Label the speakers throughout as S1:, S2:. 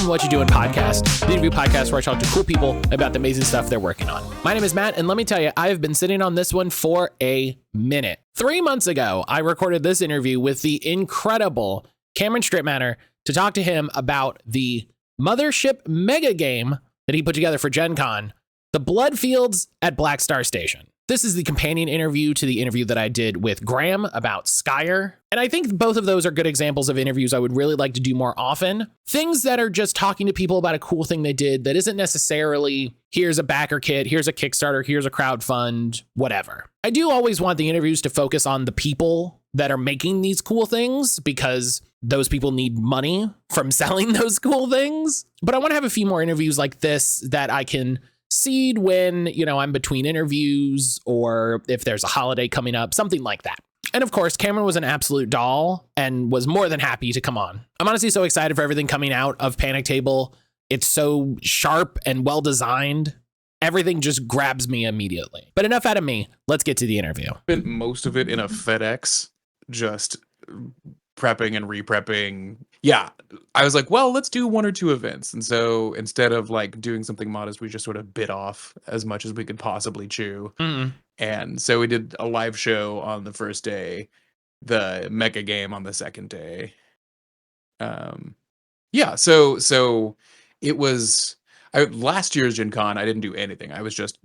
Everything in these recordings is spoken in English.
S1: to What You Doing podcast, the interview podcast where I talk to cool people about the amazing stuff they're working on. My name is Matt, and let me tell you, I have been sitting on this one for a minute. 3 months ago, I recorded this interview with the incredible Cameron Strittmatter to talk to him about the Mothership mega game that he put together for Gen Con, the Bloodfields at Blackstar Station. This is the companion interview to the interview that I did with Graham about Skyer. And I think both of those are good examples of interviews I would really like to do more often. Things that are just talking to people about a cool thing they did that isn't necessarily, here's a backer kit, here's a Kickstarter, here's a crowdfund, whatever. I do always want the interviews to focus on the people that are making these cool things because those people need money from selling those cool things. But I want to have a few more interviews like this that I can seed when, I'm between interviews or if there's a holiday coming up, something like that. And of course, Cameron was an absolute doll and was more than happy to come on. I'm honestly so excited for everything coming out of Panic Table. It's so sharp and well designed. Everything just grabs me immediately. But enough out of me. Let's get to the interview.
S2: Spent most of it in a FedEx, just prepping and re-prepping. Yeah, I was like, well, let's do 1 or 2 events. And so instead of like doing something modest, we just sort of bit off as much as we could possibly chew. Mm-hmm. And so we did a live show on the first day, the mega game on the second day. So it was last year's Gen Con, I didn't do anything. I was just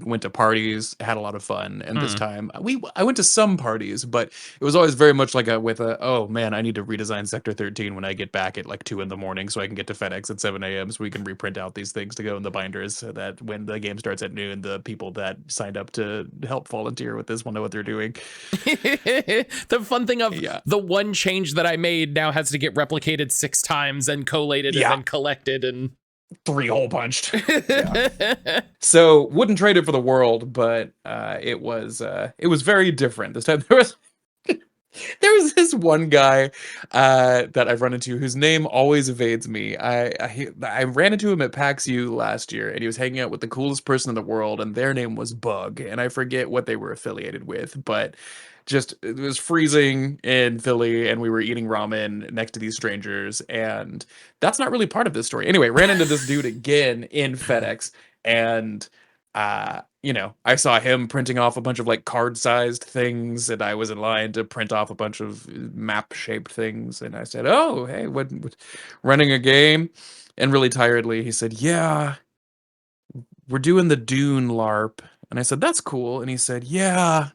S2: went to parties, had a lot of fun. And this time I went to some parties, but it was always very much like oh man, I need to redesign Sector 13 when I get back at like 2 a.m. so I can get to FedEx at 7 a.m. so we can reprint out these things to go in the binders so that when the game starts at noon, the people that signed up to help volunteer with this will know what they're doing.
S1: The fun thing of the one change that I made now has to get replicated 6 times and collated and then collected and
S2: 3 hole punched. So wouldn't trade it for the world, but it was very different this time. There was this one guy that I've run into whose name always evades me. I ran into him at PAX U last year, and he was hanging out with the coolest person in the world, and their name was Bug, and I forget what they were affiliated with, but it was freezing in Philly and we were eating ramen next to these strangers, and that's not really part of this story. Anyway, ran into this dude again in FedEx, and I saw him printing off a bunch of like card-sized things, and I was in line to print off a bunch of map-shaped things, and I said, "Oh, hey, what running a game?" And really tiredly, he said, "Yeah, we're doing the Dune LARP." And I said, "That's cool." And he said, "Yeah,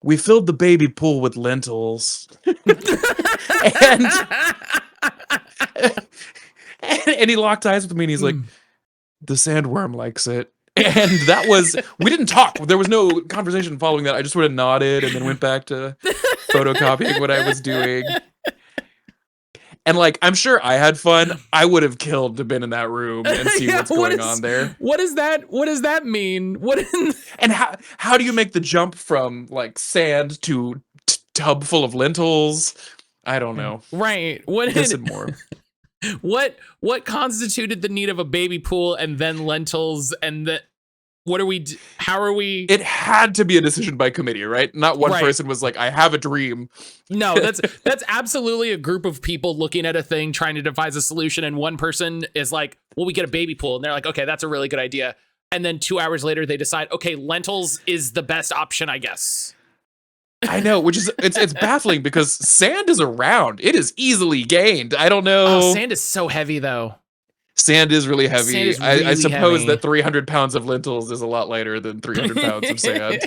S2: we filled the baby pool with lentils." and he locked eyes with me, and he's like, "The sandworm likes it." And that was, we didn't talk. There was no conversation following that. I just sort of nodded and then went back to photocopying what I was doing. And like, I'm sure I had fun. I would have killed to have been in that room and see what's going on there.
S1: What does that mean?
S2: And how do you make the jump from like sand to tub full of lentils? I don't know.
S1: Right.
S2: Listen more.
S1: What constituted the need of a baby pool and then lentils and how are we?
S2: It had to be a decision by committee, right? Not one person was like, I have a dream.
S1: No, that's absolutely a group of people looking at a thing, trying to devise a solution. And one person is like, well, we get a baby pool. And they're like, okay, that's a really good idea. And then 2 hours later, they decide, okay, lentils is the best option, I guess.
S2: I know, which is, it's baffling because sand is around. It is easily gained. I don't know.
S1: Oh, sand is so heavy, though.
S2: Sand is really heavy.
S1: Sand is really
S2: I suppose
S1: heavy.
S2: That 300 pounds of lentils is a lot lighter than 300 pounds of sand.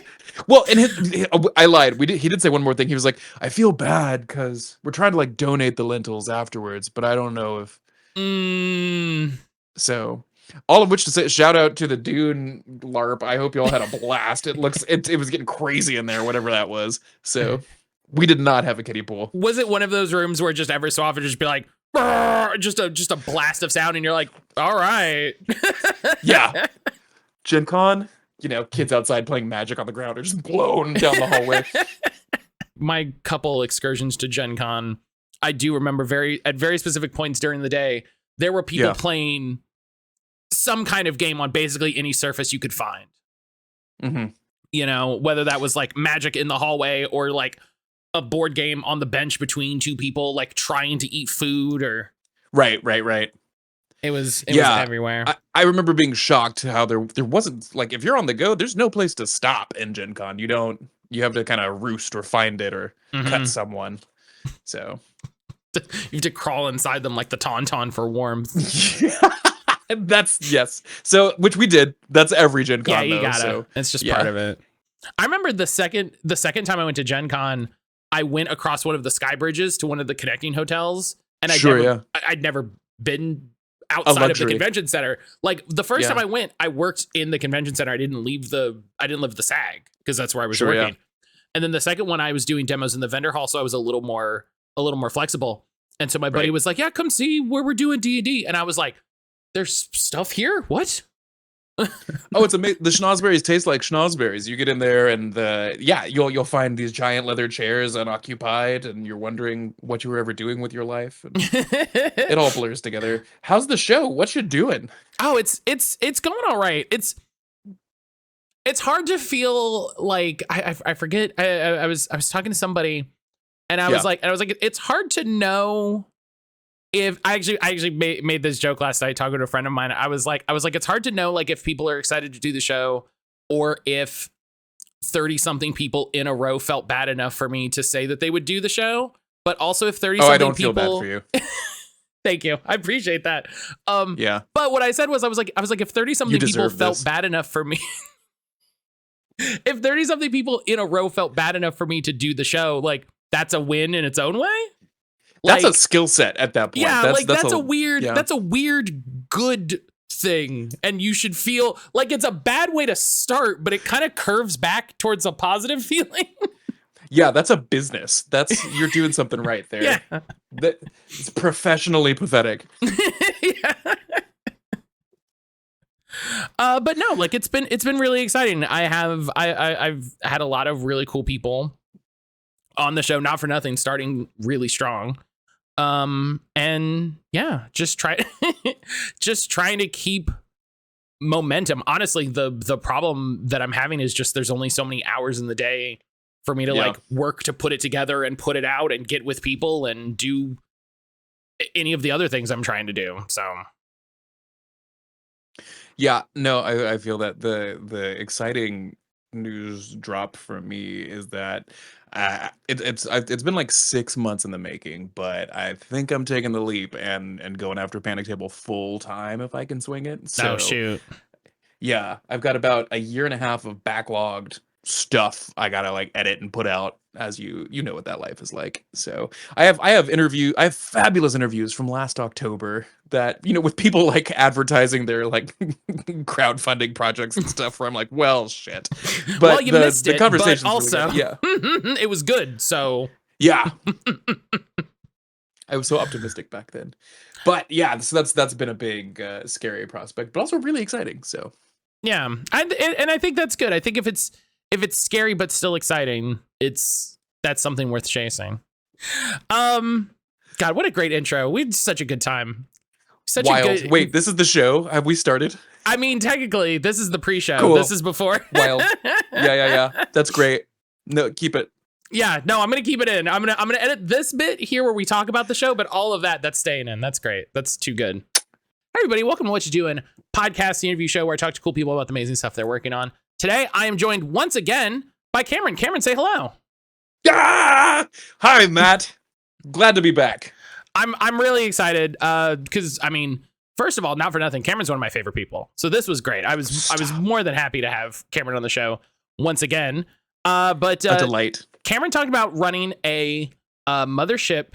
S2: Well, and I lied. He did say one more thing. He was like, I feel bad because we're trying to like donate the lentils afterwards, but I don't know if. So, all of which to say, shout out to the Dune LARP. I hope you all had a blast. It was getting crazy in there, whatever that was. So, we did not have a kiddie pool.
S1: Was it one of those rooms where just every so often just be like, just a blast of sound, and you're like, all right.
S2: Yeah. Gen Con, kids outside playing Magic on the ground are just blown down the hallway.
S1: My couple excursions to Gen Con, I do remember at very specific points during the day, there were people playing some kind of game on basically any surface you could find. Mm-hmm. Whether that was like Magic in the hallway or like a board game on the bench between 2 people, like trying to eat food or
S2: Right.
S1: It was
S2: Yeah.
S1: everywhere.
S2: I remember being shocked how there wasn't, like, if you're on the go, there's no place to stop in Gen Con. You have to kind of roost or find it or cut someone. So
S1: You have to crawl inside them like the Tauntaun for warmth.
S2: yes. So, which we did. That's every Gen Con.
S1: Yeah, you
S2: though,
S1: gotta.
S2: So,
S1: it's just part of it. I remember the second time I went to Gen Con, I went across one of the sky bridges to one of the connecting hotels, and I'd never been outside of the convention center. Like the first time I went, I worked in the convention center. I didn't leave the SAG because that's where I was working. Yeah. And then the second one, I was doing demos in the vendor hall, so I was a little more flexible. And so my buddy was like, "Yeah, come see where we're doing D&D," and I was like, "There's stuff here? What?"
S2: Oh, it's amazing. The schnozberries taste like schnozberries. You get in there and you'll find these giant leather chairs unoccupied, and you're wondering what you were ever doing with your life. And it all blurs together. How's the show? What you doing?
S1: Oh, it's going all right. It's hard to feel like I forget. I was talking to somebody, and I was like, it's hard to know if I actually made this joke last night talking to a friend of mine. I was like, it's hard to know like if people are excited to do the show or if 30 something people in a row felt bad enough for me to say that they would do the show, but also if 30 something
S2: I don't
S1: people
S2: feel bad for you.
S1: Thank you. I appreciate that.
S2: Yeah.
S1: But what I said was I was like if 30 something people felt bad enough for me if 30 something people in a row felt bad enough for me to do the show, like that's a win in its own way.
S2: That's a skill set at that point.
S1: Yeah, that's a weird good thing. And you should feel like it's a bad way to start, but it kind of curves back towards a positive feeling.
S2: Yeah, that's a business. You're doing something right there.
S1: Yeah.
S2: It's professionally pathetic.
S1: Yeah. But no, like it's been really exciting. I've had a lot of really cool people on the show, not for nothing, starting really strong. And yeah, just trying to keep momentum. Honestly, the problem that I'm having is just there's only so many hours in the day for me to like work to put it together and put it out and get with people and do any of the other things I'm trying to do. So yeah,
S2: no, I feel that the exciting news drop for me is that it's been like 6 months in the making, but I think I'm taking the leap and going after Panic Table full time if I can swing it. So,
S1: oh shoot.
S2: Yeah, I've got about a year and a half of backlogged stuff I gotta like edit and put out, as you know what that life is like. So I have fabulous interviews from last October that, with people like advertising their like crowdfunding projects and stuff where I'm like, well, shit. But
S1: well, you missed
S2: the
S1: it,
S2: conversation's
S1: but also
S2: really good.
S1: it was good. So
S2: yeah. I was so optimistic back then. But yeah, so that's been a big scary prospect, but also really exciting. So
S1: yeah, and I think that's good. I think if it's scary but still exciting, that's something worth chasing. God, what a great intro. We had such a good time.
S2: Wild. Wait, this is the show. Have we started?
S1: I mean, technically, this is the pre-show.
S2: Cool.
S1: This is before.
S2: Wild. Yeah. That's great. No, keep it.
S1: Yeah, no, I'm gonna keep it in. I'm gonna edit this bit here where we talk about the show, but all of that's staying in. That's great. That's too good. Hey everybody, welcome to What You Doing, podcast, the interview show where I talk to cool people about the amazing stuff they're working on. Today, I am joined once again by Cameron. Cameron, say hello.
S2: Ah! Hi, Matt. Glad to be back.
S1: I'm really excited because I mean, first of all, not for nothing, Cameron's one of my favorite people. So this was great. I was more than happy to have Cameron on the show once again. But
S2: a delight.
S1: Cameron talked about running a Mothership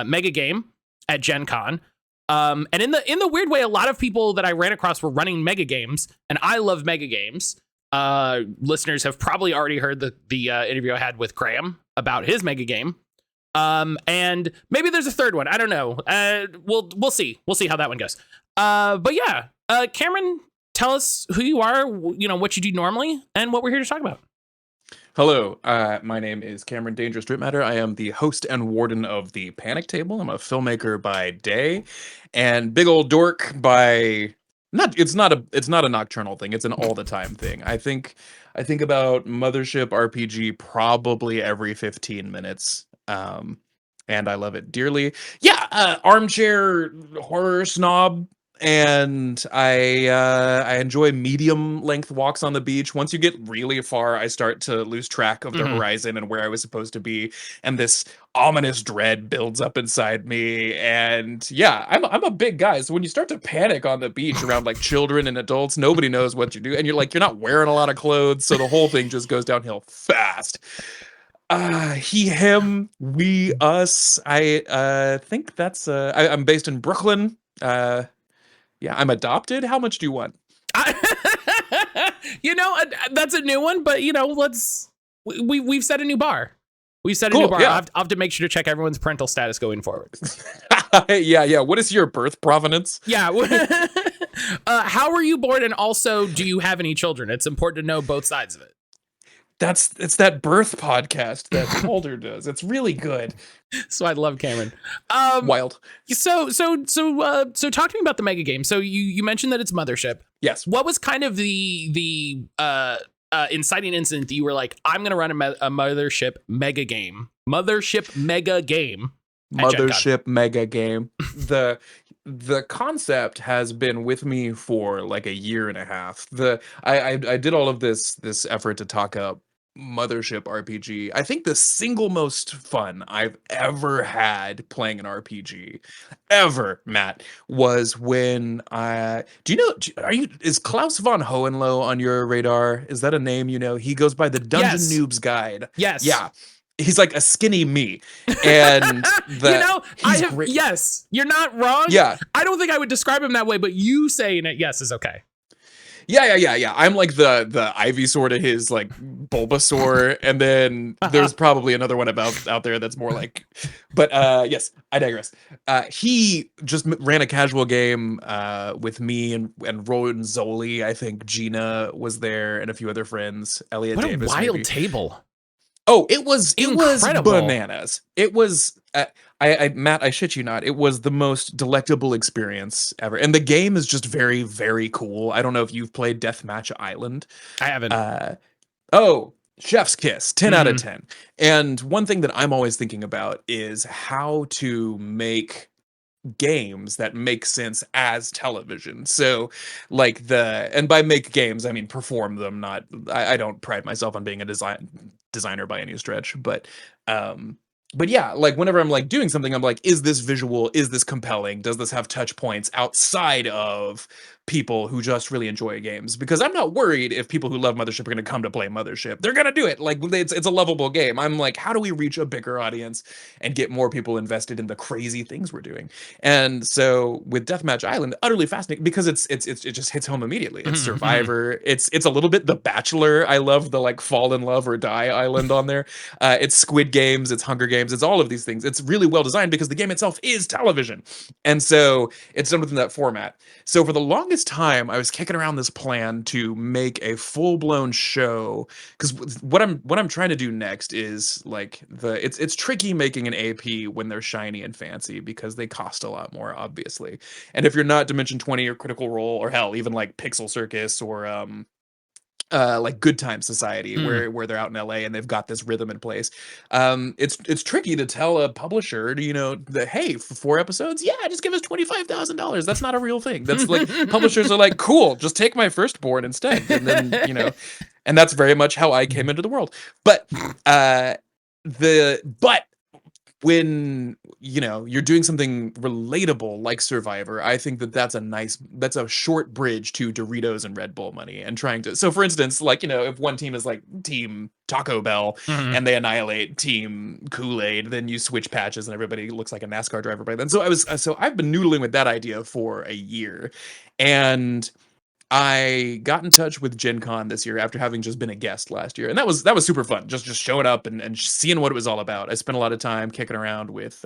S1: mega game at Gen Con. And in the weird way, a lot of people that I ran across were running mega games, and I love mega games. Listeners have probably already heard the interview I had with Graham about his mega game. And maybe there's a third one. I don't know. We'll see. We'll see how that one goes. But yeah, Cameron, tell us who you are, what you do normally, and what we're here to talk about.
S2: Hello, my name is Cameron Strittmatter. I am the host and warden of the Panic Table. I'm a filmmaker by day, and big old dork by It's not a nocturnal thing. It's an all the time thing. I think about Mothership RPG probably every 15 minutes. and I love it dearly. Yeah, armchair horror snob, and I enjoy medium length walks on the beach. Once you get really far, I start to lose track of the horizon and where I was supposed to be, and this ominous dread builds up inside me. And yeah, I'm a big guy, so when you start to panic on the beach around like children and adults, nobody knows what you do, and you're not wearing a lot of clothes, so the whole thing just goes downhill fast. He, him, we, us. I think that's I'm based in Brooklyn. Yeah, I'm adopted. How much do you want?
S1: That's a new one, but we've set a new bar. We've set a
S2: Cool,
S1: new bar.
S2: yeah.
S1: I'll have to make sure to check everyone's parental status going forward.
S2: Yeah. What is your birth provenance?
S1: Yeah. How were you born? And also, do you have any children? It's important to know both sides of it.
S2: It's that birth podcast that Calder does. It's really good.
S1: So I love Cameron.
S2: Wild.
S1: So talk to me about the mega game. So you mentioned that it's Mothership.
S2: Yes.
S1: What was kind of the inciting incident that you were like, I'm going to run a Mothership mega game? Mothership mega game.
S2: Mothership mega game. The concept has been with me for like a year and a half. I did all of this effort to talk up Mothership RPG. I think the single most fun I've ever had playing an RPG ever, Matt, was when is Klaus Von Hohenloe on your radar? Is that a name you know? He goes by the Dungeon
S1: Yes.
S2: Noob's Guide.
S1: Yes.
S2: Yeah. He's like a skinny me, and great.
S1: Yes, you're not wrong.
S2: Yeah,
S1: I don't think I would describe him that way, but you saying it, yes, is okay.
S2: Yeah. I'm like the Ivysaur to his like Bulbasaur, and then there's probably another one out there that's more like. But yes, I digress. He just ran a casual game with me and Rowan Zoli. I think Gina was there and a few other friends. Elliot
S1: What
S2: Davis.
S1: a wild
S2: maybe.
S1: table.
S2: Oh, it was
S1: Incredible.
S2: bananas. It was Matt, I shit you not. It was the most delectable experience ever. And the game is just very, very cool. I don't know if you've played Deathmatch Island.
S1: I haven't.
S2: Chef's kiss, 10 out of 10. And one thing that I'm always thinking about is how to make games that make sense as television. So like and by make games I mean perform them, not I don't pride myself on being a designer by any stretch, but yeah, like whenever I'm like doing something, I'm like, is this visual, is this compelling, does this have touch points outside of people who just really enjoy games? Because I'm not worried if people who love Mothership are going to come to play Mothership. They're going to do it. Like it's a lovable game. I'm like, how do we reach a bigger audience and get more people invested in the crazy things we're doing? And so with Deathmatch Island, utterly fascinating because it just hits home immediately. It's Survivor. It's a little bit The Bachelor. I love the like fall in love or die island on there. It's Squid Games. It's Hunger Games. It's all of these things. It's really well designed because the game itself is television. And so it's done within that format. So for the longest time, I was kicking around this plan to make a full-blown show, because what I'm trying to do next is like it's tricky making an AP when they're shiny and fancy because they cost a lot more, obviously. And if you're not Dimension 20 or Critical Role, or hell, even like Pixel Circus or like Good Time Society, where they're out in LA and they've got this rhythm in place. It's tricky to tell a publisher, that, hey, for 4 episodes, yeah, just give us $25,000. That's not a real thing. That's like publishers are like, cool, just take my firstborn instead, and then and that's very much how I came into the world. But when you're doing something relatable like Survivor, I think that's a short bridge to Doritos and Red Bull money, and trying to, so for instance, like, if one team is like Team Taco Bell and they annihilate Team Kool-Aid, then you switch patches and everybody looks like a NASCAR driver by then. So I've been noodling with that idea for a year, and I got in touch with Gen Con this year after having just been a guest last year. And that was super fun. Just showing up and seeing what it was all about. I spent a lot of time kicking around with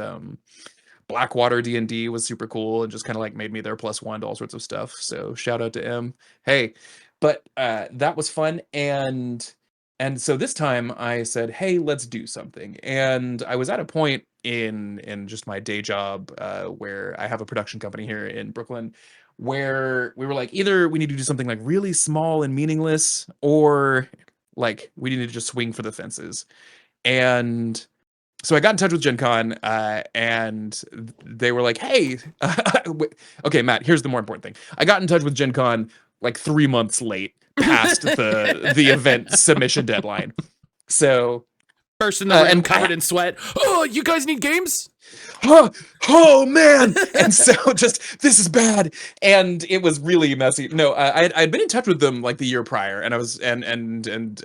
S2: Blackwater D&D was super cool, and just kind of like made me their +1 to all sorts of stuff. So shout out to M. Hey, but that was fun. And so this time I said, hey, let's do something. And I was at a point in just my day job where I have a production company here in Brooklyn, where we were like, either we need to do something like really small and meaningless, or like we need to just swing for the fences. And so I got in touch with Gen Con, and they were like, hey, okay, Matt, here's the more important thing. I got in touch with Gen Con like 3 months late past the event submission deadline. So
S1: First in the room,
S2: and
S1: covered in sweat. Oh, you guys need games?
S2: oh man. And so just, this is bad. And it was really messy. No, I'd been in touch with them like the year prior, and I was, and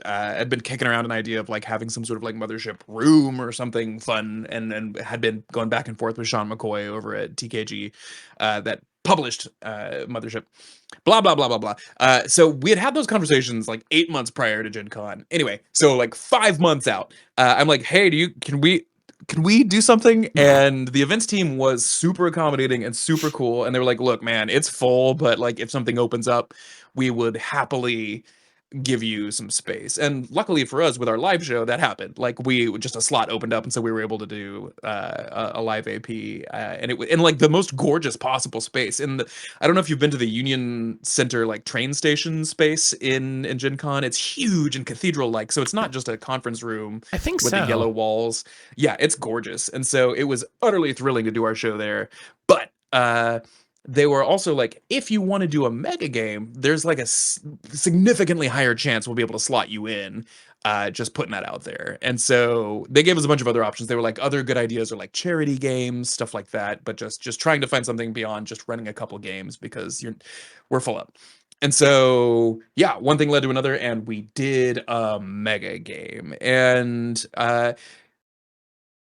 S2: I'd been kicking around an idea of like having some sort of like Mothership room or something fun, and had been going back and forth with Sean McCoy over at TKG, that published Mothership, blah blah blah blah blah. So we had those conversations like 8 months prior to Gen Con. Anyway, so like 5 months out, I'm like, hey, can we do something? And the events team was super accommodating and super cool, and they were like, look man, it's full, but like if something opens up, we would happily give you some space. And luckily for us, with our live show, that happened. Like, we just, a slot opened up, and so we were able to do a live AP, and it in like the most gorgeous possible space. And I don't know if you've been to the Union Center like train station space in Gen Con. It's huge and cathedral like, so it's not just a conference room.
S1: I think
S2: with
S1: so.
S2: the yellow walls. Yeah, it's gorgeous. And so it was utterly thrilling to do our show there. But they were also like, if you want to do a mega game, there's like a significantly higher chance we'll be able to slot you in. Just putting that out there. And so they gave us a bunch of other options. They were like, other good ideas are like charity games, stuff like that, but just trying to find something beyond just running a couple games, because we're full up. And so, yeah, one thing led to another, and we did a mega game. And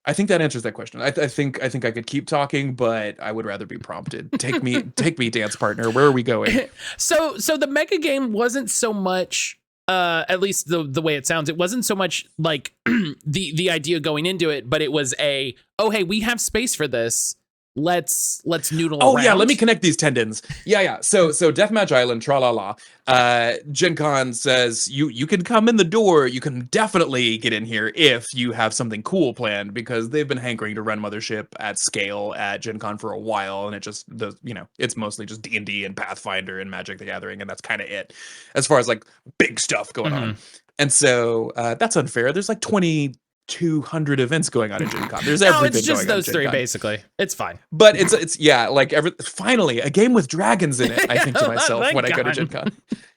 S2: I think that answers that question. I think I could keep talking, but I would rather be prompted. Take me, dance partner. Where are we going?
S1: So the mega game wasn't so much, at least the way it sounds, it wasn't so much like the idea going into it, but it was hey, we have space for this. Let's noodle around.
S2: Yeah, let me connect these tendons. Yeah. So Deathmatch Island, tra la la. Gen Con says you can come in the door. You can definitely get in here if you have something cool planned, because they've been hankering to run Mothership at scale at Gen Con for a while, and it just it's mostly just D&D and Pathfinder and Magic the Gathering, and that's kind of it as far as like big stuff going on. And so that's unfair. There's like 200 events going on in Gen Con. There's everything.
S1: No, it's just
S2: going
S1: those three, basically. It's fine.
S2: But it's yeah, like finally a game with dragons in it. I think to myself when I go to Gen Con.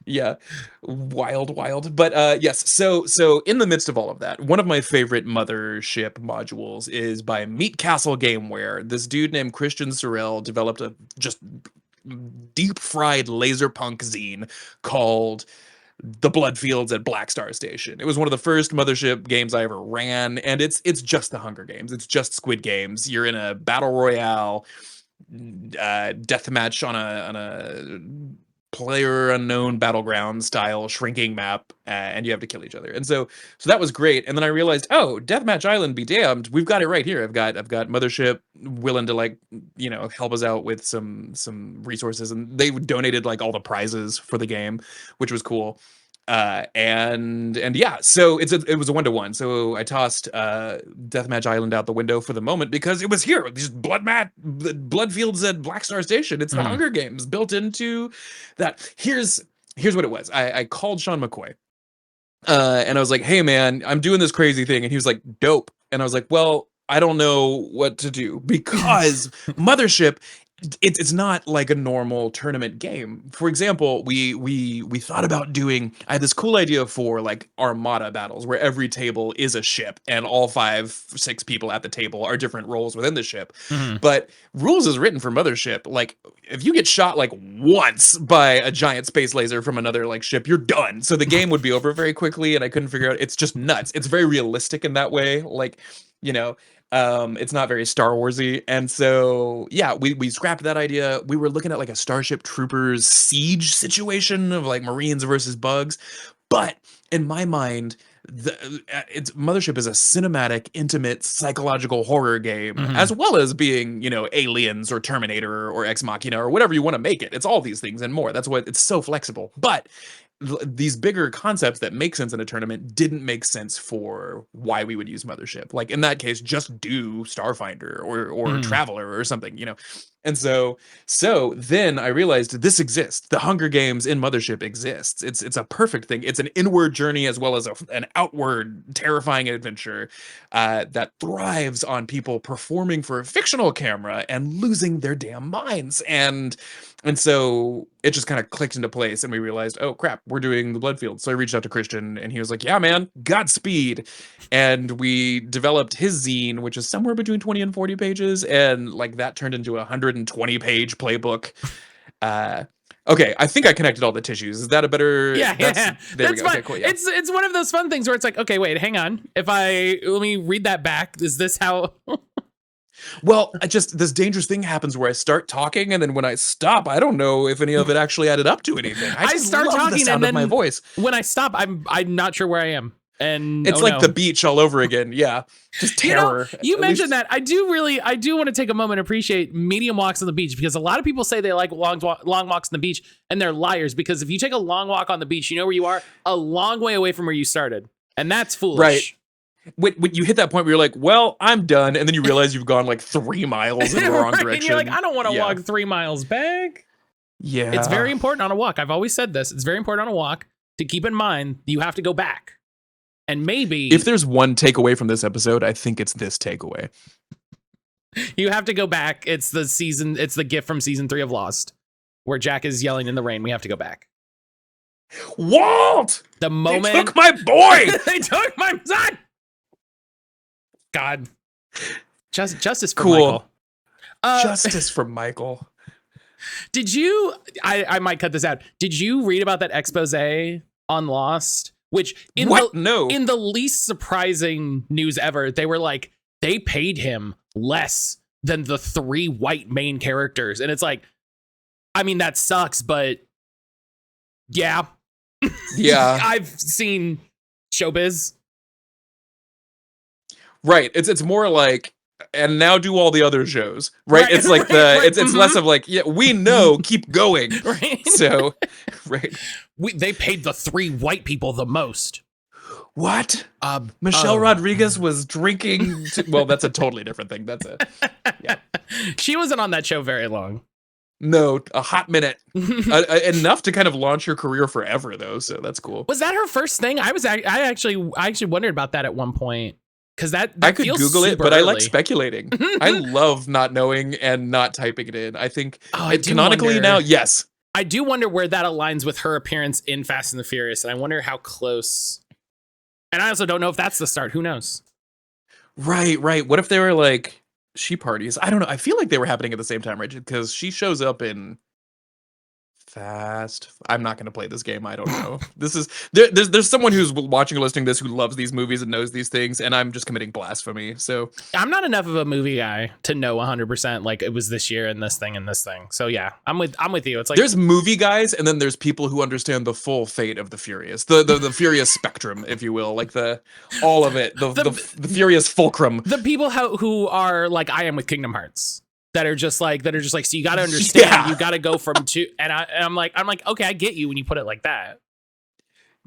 S2: Yeah, wild. But yes, so in the midst of all of that, one of my favorite Mothership modules is by Meat Castle Gameware. This dude named Christian Sorrell developed a just deep fried laser punk zine called the Bloodfields at Blackstar Station. It was one of the first Mothership games I ever ran, and it's just the Hunger Games. It's just Squid Games. You're in a battle royale deathmatch on a player unknown battleground style shrinking map, and you have to kill each other. And so that was great. And then I realized, Deathmatch Island be damned, we've got it right here. I've got Mothership willing to help us out with some resources, and they donated like all the prizes for the game, which was cool. And yeah, so it was a 1-to-1. So I tossed Deathmatch Island out the window for the moment, because it was here. These Bloodfields at Blackstar Station. It's the Hunger Games built into that. Here's what it was. I called Sean McCoy, and I was like, hey man, I'm doing this crazy thing. And he was like, dope. And I was like, well, I don't know what to do, because Mothership, it's not like a normal tournament game. For example, we thought about doing, I had this cool idea for like Armada battles, where every table is a ship, and all 5-6 people at the table are different roles within the ship. But rules is written for Mothership. Like, if you get shot like once by a giant space laser from another like ship, you're done. So the game would be over very quickly, and I couldn't figure out. It's just nuts. It's very realistic in that way. Like, it's not very Star Warsy. And so, yeah, we scrapped that idea. We were looking at like a Starship Troopers siege situation of like Marines versus bugs. But in my mind, Mothership is a cinematic, intimate, psychological horror game, as well as being, Aliens or Terminator or Ex Machina or whatever you want to make it. It's all these things and more. That's why it's so flexible. But these bigger concepts that make sense in a tournament didn't make sense for why we would use Mothership. Like in that case, just do Starfinder or Traveler or something, And so then I realized this exists. The Hunger Games in Mothership exists. It's a perfect thing. It's an inward journey as well as an outward terrifying adventure that thrives on people performing for a fictional camera and losing their damn minds. And so it just kind of clicked into place, and we realized, oh crap, we're doing the Bloodfields. So I reached out to Christian, and he was like, yeah, man, Godspeed. And we developed his zine, which is somewhere between 20 and 40 pages, and like that turned into a 120-page playbook. Okay, I think I connected all the tissues. Is that a better?
S1: Yeah,
S2: that's
S1: fun.
S2: Okay, cool, yeah.
S1: It's one of those fun things where it's like, okay, wait, hang on. Let me read that back. Is this how?
S2: Well, this dangerous thing happens where I start talking, and then when I stop, I don't know if any of it actually added up to anything. I
S1: start
S2: love
S1: talking,
S2: the sound
S1: and then
S2: of my voice.
S1: When I stop, I'm not sure where I am. And
S2: it's the beach all over again. Yeah. Just terror.
S1: You mentioned that. I do want to take a moment and appreciate medium walks on the beach, because a lot of people say they like long walks on the beach, and they're liars, because if you take a long walk on the beach, you know where you are? A long way away from where you started. And that's foolish.
S2: Right. When you hit that point where you're like, well, I'm done. And then you realize you've gone like 3 miles in the wrong direction.
S1: And you're like, I don't want to walk 3 miles back.
S2: Yeah.
S1: It's very important on a walk. I've always said this. It's very important on a walk to keep in mind you have to go back. And maybe
S2: if there's one takeaway from this episode, I think it's this takeaway.
S1: You have to go back. It's the gift from season 3 of Lost, where Jack is yelling in the rain. We have to go back.
S2: Walt!
S1: The moment
S2: they took my boy!
S1: They took my son! God. Justice for
S2: cool.
S1: Michael.
S2: Justice for Michael.
S1: Did you, I might cut this out. Did you read about that expose on Lost? Which
S2: No.
S1: In the least surprising news ever, they were like, they paid him less than the 3 white main characters. And it's like, I mean, that sucks, but yeah.
S2: Yeah.
S1: I've seen showbiz.
S2: Right. It's more like, and now do all the other shows. Right. It's like it's less of like, yeah, we know, keep going.
S1: Right.
S2: So, right.
S1: They paid the 3 white people the most.
S2: What? Michelle Rodriguez was drinking. Well, that's a totally different thing. Yeah.
S1: She wasn't on that show very long.
S2: No, a hot minute. Enough to kind of launch her career forever, though. So that's cool.
S1: Was that her first thing? I actually wondered about that at one point. Because that
S2: I could Google it, but
S1: early.
S2: I like speculating. I love not knowing and not typing it in. I think canonically now, yes.
S1: I do wonder where that aligns with her appearance in Fast and the Furious, and I wonder how close. And I also don't know if that's the start. Who knows?
S2: Right. What if they were like she parties? I don't know. I feel like they were happening at the same time, right? Because she shows up in Fast. I'm not going to play this game. I don't know. This is there's someone who's watching or listening to this who loves these movies and knows these things, and I'm just committing blasphemy. So
S1: I'm not enough of a movie guy to know 100% like it was this year and this thing and this thing. So yeah, I'm with you. It's like
S2: there's movie guys, and then there's people who understand the full fate of the Furious, the Furious spectrum, if you will, like all of it, the Furious fulcrum.
S1: The people who are like I am with Kingdom Hearts. That are just like so you got to understand you got to go from 2 and I'm like okay, I get you when you put it like that.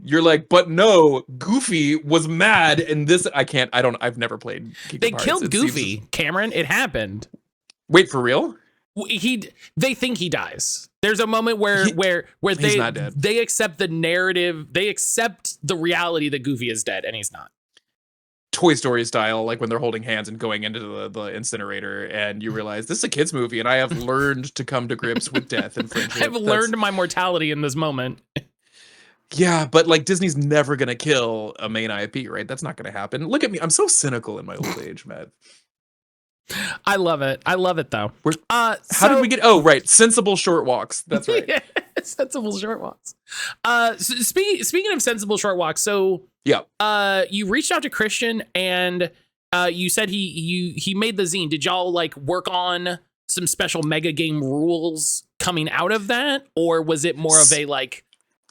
S2: You're like, but no, Goofy was mad and this I've never played Kingdom Hearts.
S1: They killed Goofy, Cameron. It happened.
S2: Wait, for real?
S1: They think he dies. There's a moment where
S2: he's not dead.
S1: They accept the narrative, they accept the reality that Goofy is dead and he's not.
S2: Toy Story style, like when they're holding hands and going into the incinerator, and you realize this is a kid's movie, and I have learned to come to grips with death and friendship.
S1: I've learned my mortality in this moment.
S2: Yeah, but like Disney's never gonna kill a main IP, right? That's not gonna happen. Look at me, I'm so cynical in my old age, Matt.
S1: I love it though.
S2: How did we get? Oh, right, sensible short walks. That's right.
S1: Yeah, sensible short walks. So speaking of sensible short walks, so
S2: yeah,
S1: you reached out to Christian and you said he made the zine. Did y'all like work on some special mega game rules coming out of that, or was it more of a like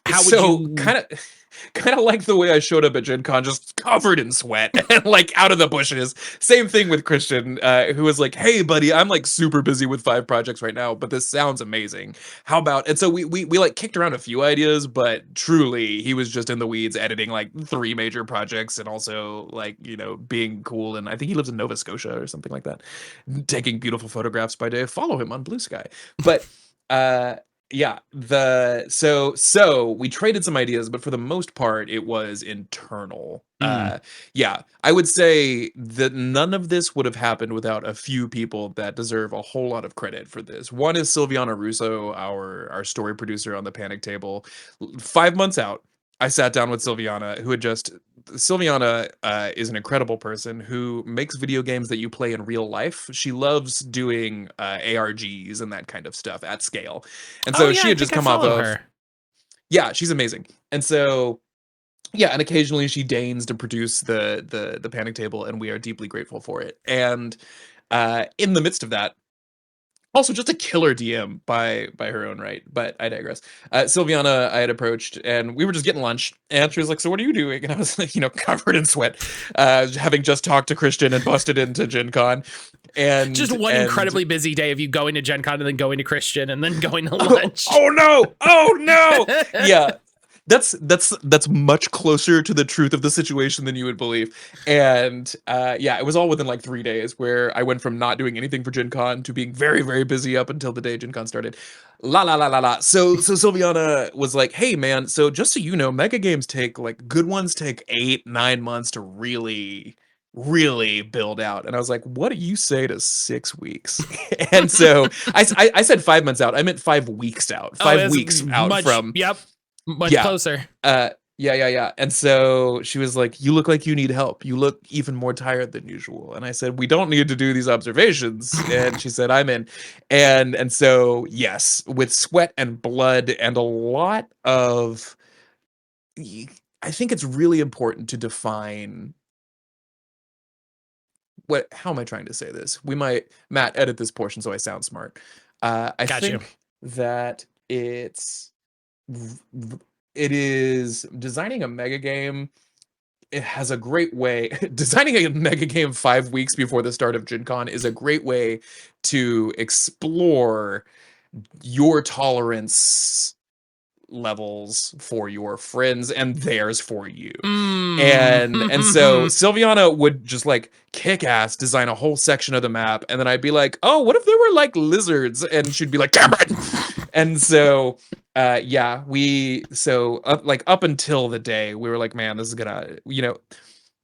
S1: How would
S2: So
S1: you
S2: kind of like the way I showed up at Gen Con, just covered in sweat and like out of the bushes. Same thing with Christian, who was like, "Hey, buddy, I'm like super busy with 5 projects right now, but this sounds amazing. How about?" And so we like kicked around a few ideas, but truly he was just in the weeds editing like 3 major projects and also like, you know, being cool. And I think he lives in Nova Scotia or something like that, taking beautiful photographs by day. Follow him on Blue Sky. But uh yeah, so we traded some ideas, but for the most part it was internal. Yeah, I would say that none of this would have happened without a few people that deserve a whole lot of credit for this. One is Silviana Russo, our story producer on the Panic Table. 5 months out, I sat down with Silviana, who had just Silviana is an incredible person who makes video games that you play in real life. She loves doing ARGs and that kind of stuff at scale. And
S1: Oh
S2: so
S1: yeah,
S2: she
S1: I
S2: had
S1: think
S2: just
S1: I
S2: come off
S1: follow
S2: of,
S1: her.
S2: yeah, she's amazing. And so, yeah, and occasionally she deigns to produce the Panic Table, and we are deeply grateful for it. And in the midst of that, also just a killer DM by her own right, but I digress. Silviana I had approached, and we were just getting lunch, and she was like, "So what are you doing?" And I was like, you know, covered in sweat, having just talked to Christian and busted into Gen Con.
S1: Just one incredibly busy day of you going to Gen Con and then going to Christian and then going to lunch.
S2: Oh no! Oh no! Yeah, that's much closer to the truth of the situation than you would believe. And yeah, it was all within like 3 days where I went from not doing anything for Gen Con to being very, very busy up until the day Gen Con started. La la la la la. So Silviana was like, "Hey man, so just so you know, mega games take like good ones take 8-9 months to really build out." And I was like, "What do you say to 6 weeks?" And so I said 5 months out. I meant 5 weeks out.
S1: Oh,
S2: 5
S1: that's
S2: weeks out
S1: much.
S2: from,
S1: Yep, much
S2: yeah.
S1: closer.
S2: Yeah. And so she was like, "You look like you need help. You look even more tired than usual." And I said, "We don't need to do these observations." And she said, "I'm in." And so yes, with sweat and blood and a lot of, I think it's really important to define how am I trying to say this? We might, Matt, edit this portion so I sound smart. I
S1: Got you.
S2: think that it is designing a mega game. It has a great way. Designing a mega game 5 weeks before the start of Gen Con is a great way to explore your tolerance levels for your friends and theirs for you. And so Silviana would just like kick ass design a whole section of the map, and then I'd be like, "Oh, what if there were like lizards?" And she'd be like, "Cameron!" And so yeah, like up until the day we were like, "Man, this is gonna," you know,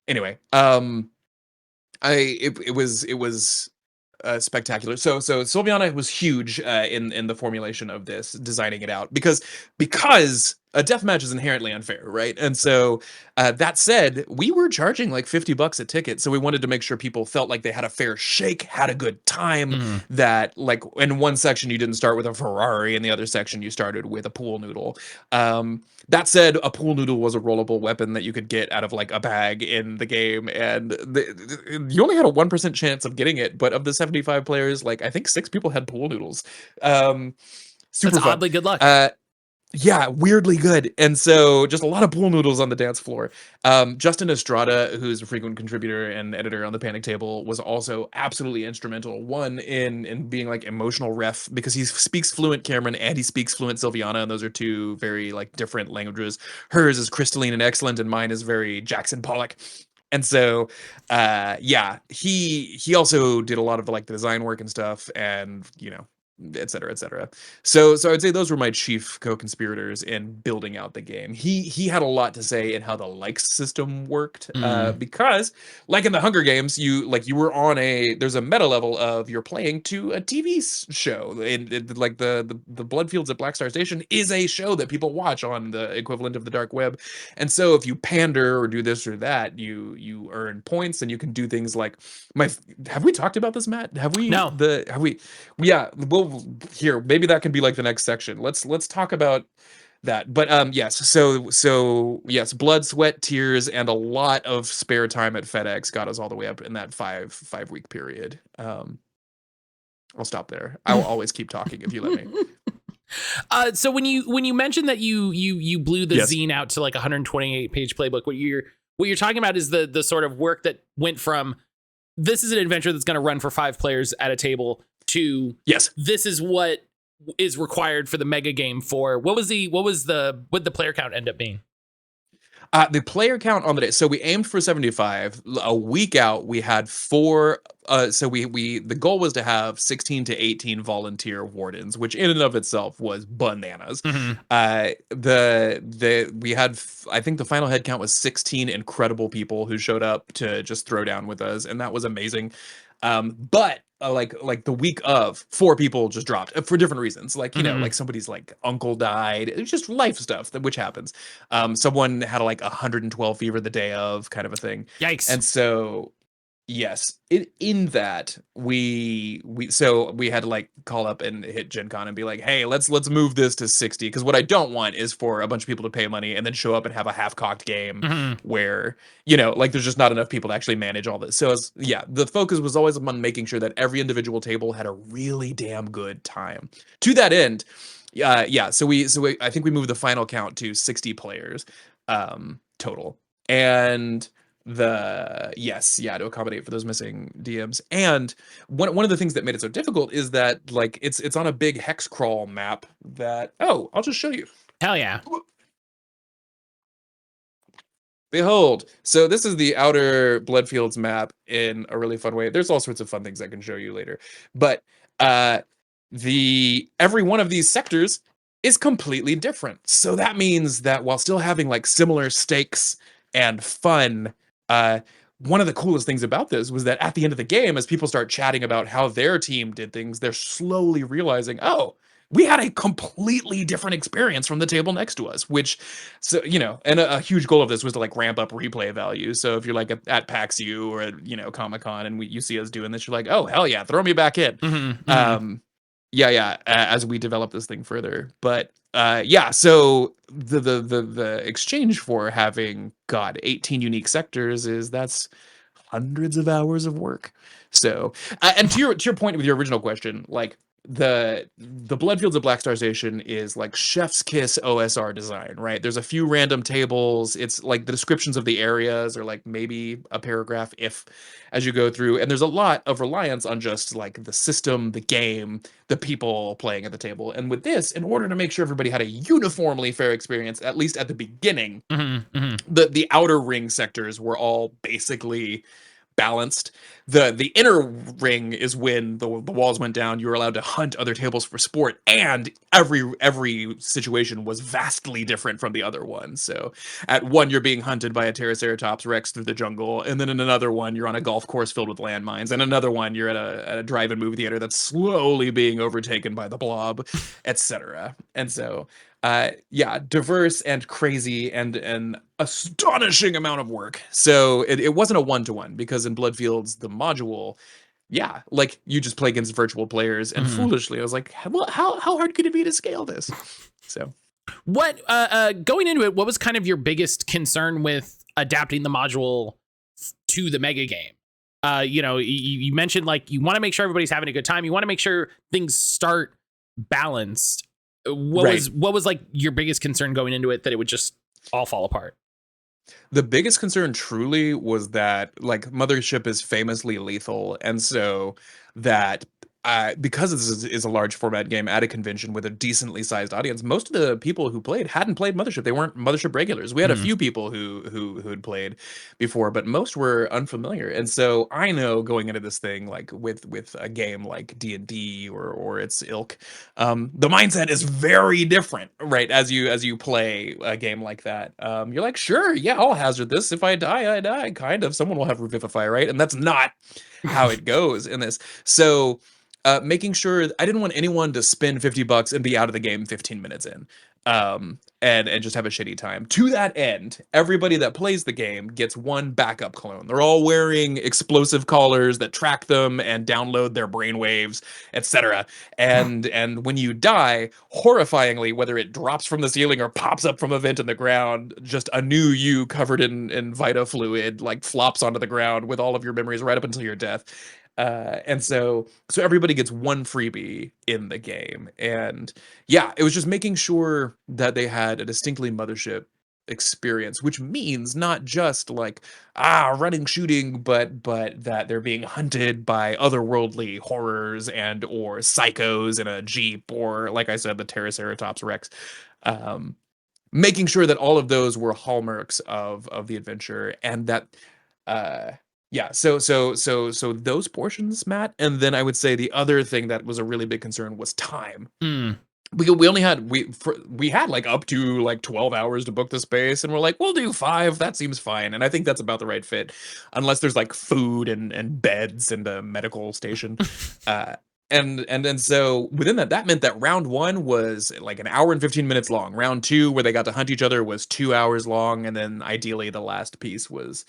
S2: anyway. It was spectacular. So Silviana was huge in the formulation of this, designing it out, because a deathmatch is inherently unfair, right? And so that said, we were charging like $50 a ticket, so we wanted to make sure people felt like they had a fair shake, had a good time. That like in one section you didn't start with a Ferrari, in the other section you started with a pool noodle. That said, a pool noodle was a rollable weapon that you could get out of like a bag in the game, and you only had a 1% chance of getting it. But of the 75 players, like I think 6 people had pool noodles. Super
S1: That's
S2: fun.
S1: oddly good luck.
S2: Yeah, weirdly good. And so just a lot of pool noodles on the dance floor. Justin Estrada, who's a frequent contributor and editor on the Panic Table, was also absolutely instrumental. One in being like emotional ref, because he speaks fluent Cameron and he speaks fluent Silviana, and those are 2 very like different languages. Hers is crystalline and excellent, and mine is very Jackson Pollock. And so yeah, he also did a lot of the like the design work and stuff, and you know, et cetera, et cetera. So I'd say those were my chief co-conspirators in building out the game. He had a lot to say in how the likes system worked, because like in the Hunger Games, you were on there's a meta level of you're playing to a TV show. Like the Bloodfields at Blackstar Station is a show that people watch on the equivalent of the dark web. And so if you pander or do this or that, you earn points, and you can do things like have we talked about this, Matt?
S1: No.
S2: Yeah, well, here, maybe that can be like the next section. Let's talk about that. But yes, so yes, blood, sweat, tears, and a lot of spare time at FedEx got us all the way up in that 5 week period. I'll stop there. I'll always keep talking if you let me.
S1: So when you mentioned that you blew the
S2: Yes.
S1: zine out to like 128 page playbook, what you're talking about is the sort of work that went from this is an adventure that's going to run for 5 players at a table to
S2: Yes.
S1: this is what is required for the mega game for what the player count end up being?
S2: The player count on the day. So we aimed for 75. A week out, we had 4. So we the goal was to have 16 to 18 volunteer wardens, which in and of itself was bananas.
S1: Mm-hmm.
S2: We had, I think the final head count was 16 incredible people who showed up to just throw down with us, and that was amazing. But like the week of, 4 people just dropped for different reasons. Like, you know, like somebody's like uncle died. It's just life stuff which happens. Someone had like 112 fever the day of, kind of a thing.
S1: Yikes.
S2: And so, yes, in that we had to like call up and hit Gen Con and be like, hey, let's move this to 60, because what I don't want is for a bunch of people to pay money and then show up and have a half-cocked game where, you know, like there's just not enough people to actually manage all this. So the focus was always on making sure that every individual table had a really damn good time. To that end, so I think we moved the final count to 60 players total. And to accommodate for those missing DMs. And one of the things that made it so difficult is that like it's on a big hex crawl map that I'll just show you.
S1: Hell yeah.
S2: Behold, so this is the outer Bloodfields map in a really fun way. There's all sorts of fun things I can show you later. But every one of these sectors is completely different. So that means that while still having like similar stakes and fun, one of the coolest things about this was that at the end of the game, as people start chatting about how their team did things, they're slowly realizing, we had a completely different experience from the table next to us, which, so, you know, and a huge goal of this was to like ramp up replay value. So if you're like at PAX U or at, you know, Comic-Con and you see us doing this, you're like, oh, hell yeah, throw me back in. As we develop this thing further. But so the exchange for having 18 unique sectors that's hundreds of hours of work. So and to your point with your original question, like the Bloodfields of Blackstar Station is like chef's kiss OSR design, right? There's a few random tables. It's like the descriptions of the areas are like maybe a paragraph as you go through, and there's a lot of reliance on just like the system, the game, the people playing at the table. And with this, in order to make sure everybody had a uniformly fair experience, at least at the beginning, the outer ring sectors were all basically balanced. The inner ring is when the walls went down, you were allowed to hunt other tables for sport, and every situation was vastly different from the other one. So at one, you're being hunted by a Triceratops Rex through the jungle, and then in another one, you're on a golf course filled with landmines, and another one, you're at a drive-in movie theater that's slowly being overtaken by the blob, etc. And so diverse and crazy and an astonishing amount of work. So it wasn't a one-to-one, because in Bloodfields, the module, like you just play against virtual players, and foolishly I was like, well, how hard could it be to scale this? So
S1: what going into it, what was kind of your biggest concern with adapting the module to the mega game? You know, you mentioned like you want to make sure everybody's having a good time, you want to make sure things start balanced. What was like your biggest concern going into it, that it would just all fall apart?
S2: The biggest concern truly was that like Mothership is famously lethal, and so that because this is a large format game at a convention with a decently sized audience, most of the people who played hadn't played Mothership. They weren't Mothership regulars. We had a few people who had played before, but most were unfamiliar. And so I know going into this thing, like with a game like D&D or its ilk, the mindset is very different, right? As you play a game like that, you're like, sure, yeah, I'll hazard this. If I die, I die. Kind of. Someone will have Revivify, right? And that's not how it goes in this. So making sure I didn't want anyone to spend $50 and be out of the game 15 minutes in, and just have a shitty time. To that end, everybody that plays the game gets one backup clone. They're all wearing explosive collars that track them and download their brainwaves, etc. And when you die, horrifyingly, whether it drops from the ceiling or pops up from a vent in the ground, just a new you covered in Vita fluid like flops onto the ground with all of your memories right up until your death. And so everybody gets one freebie in the game. And yeah, it was just making sure that they had a distinctly Mothership experience, which means not just like running shooting, but that they're being hunted by otherworldly horrors and or psychos in a jeep, or like I said, the Triceratops Rex. Making sure that all of those were hallmarks of the adventure, and that yeah, so those portions, Matt. And then I would say the other thing that was a really big concern was time. We only had we had like up to like 12 hours to book the space, and we're like, we'll do 5, that seems fine. And I think that's about the right fit, unless there's like food and beds and a medical station. And so within that meant that round 1 was like an hour and 15 minutes long. Round 2, where they got to hunt each other, was 2 hours long, and then ideally the last piece was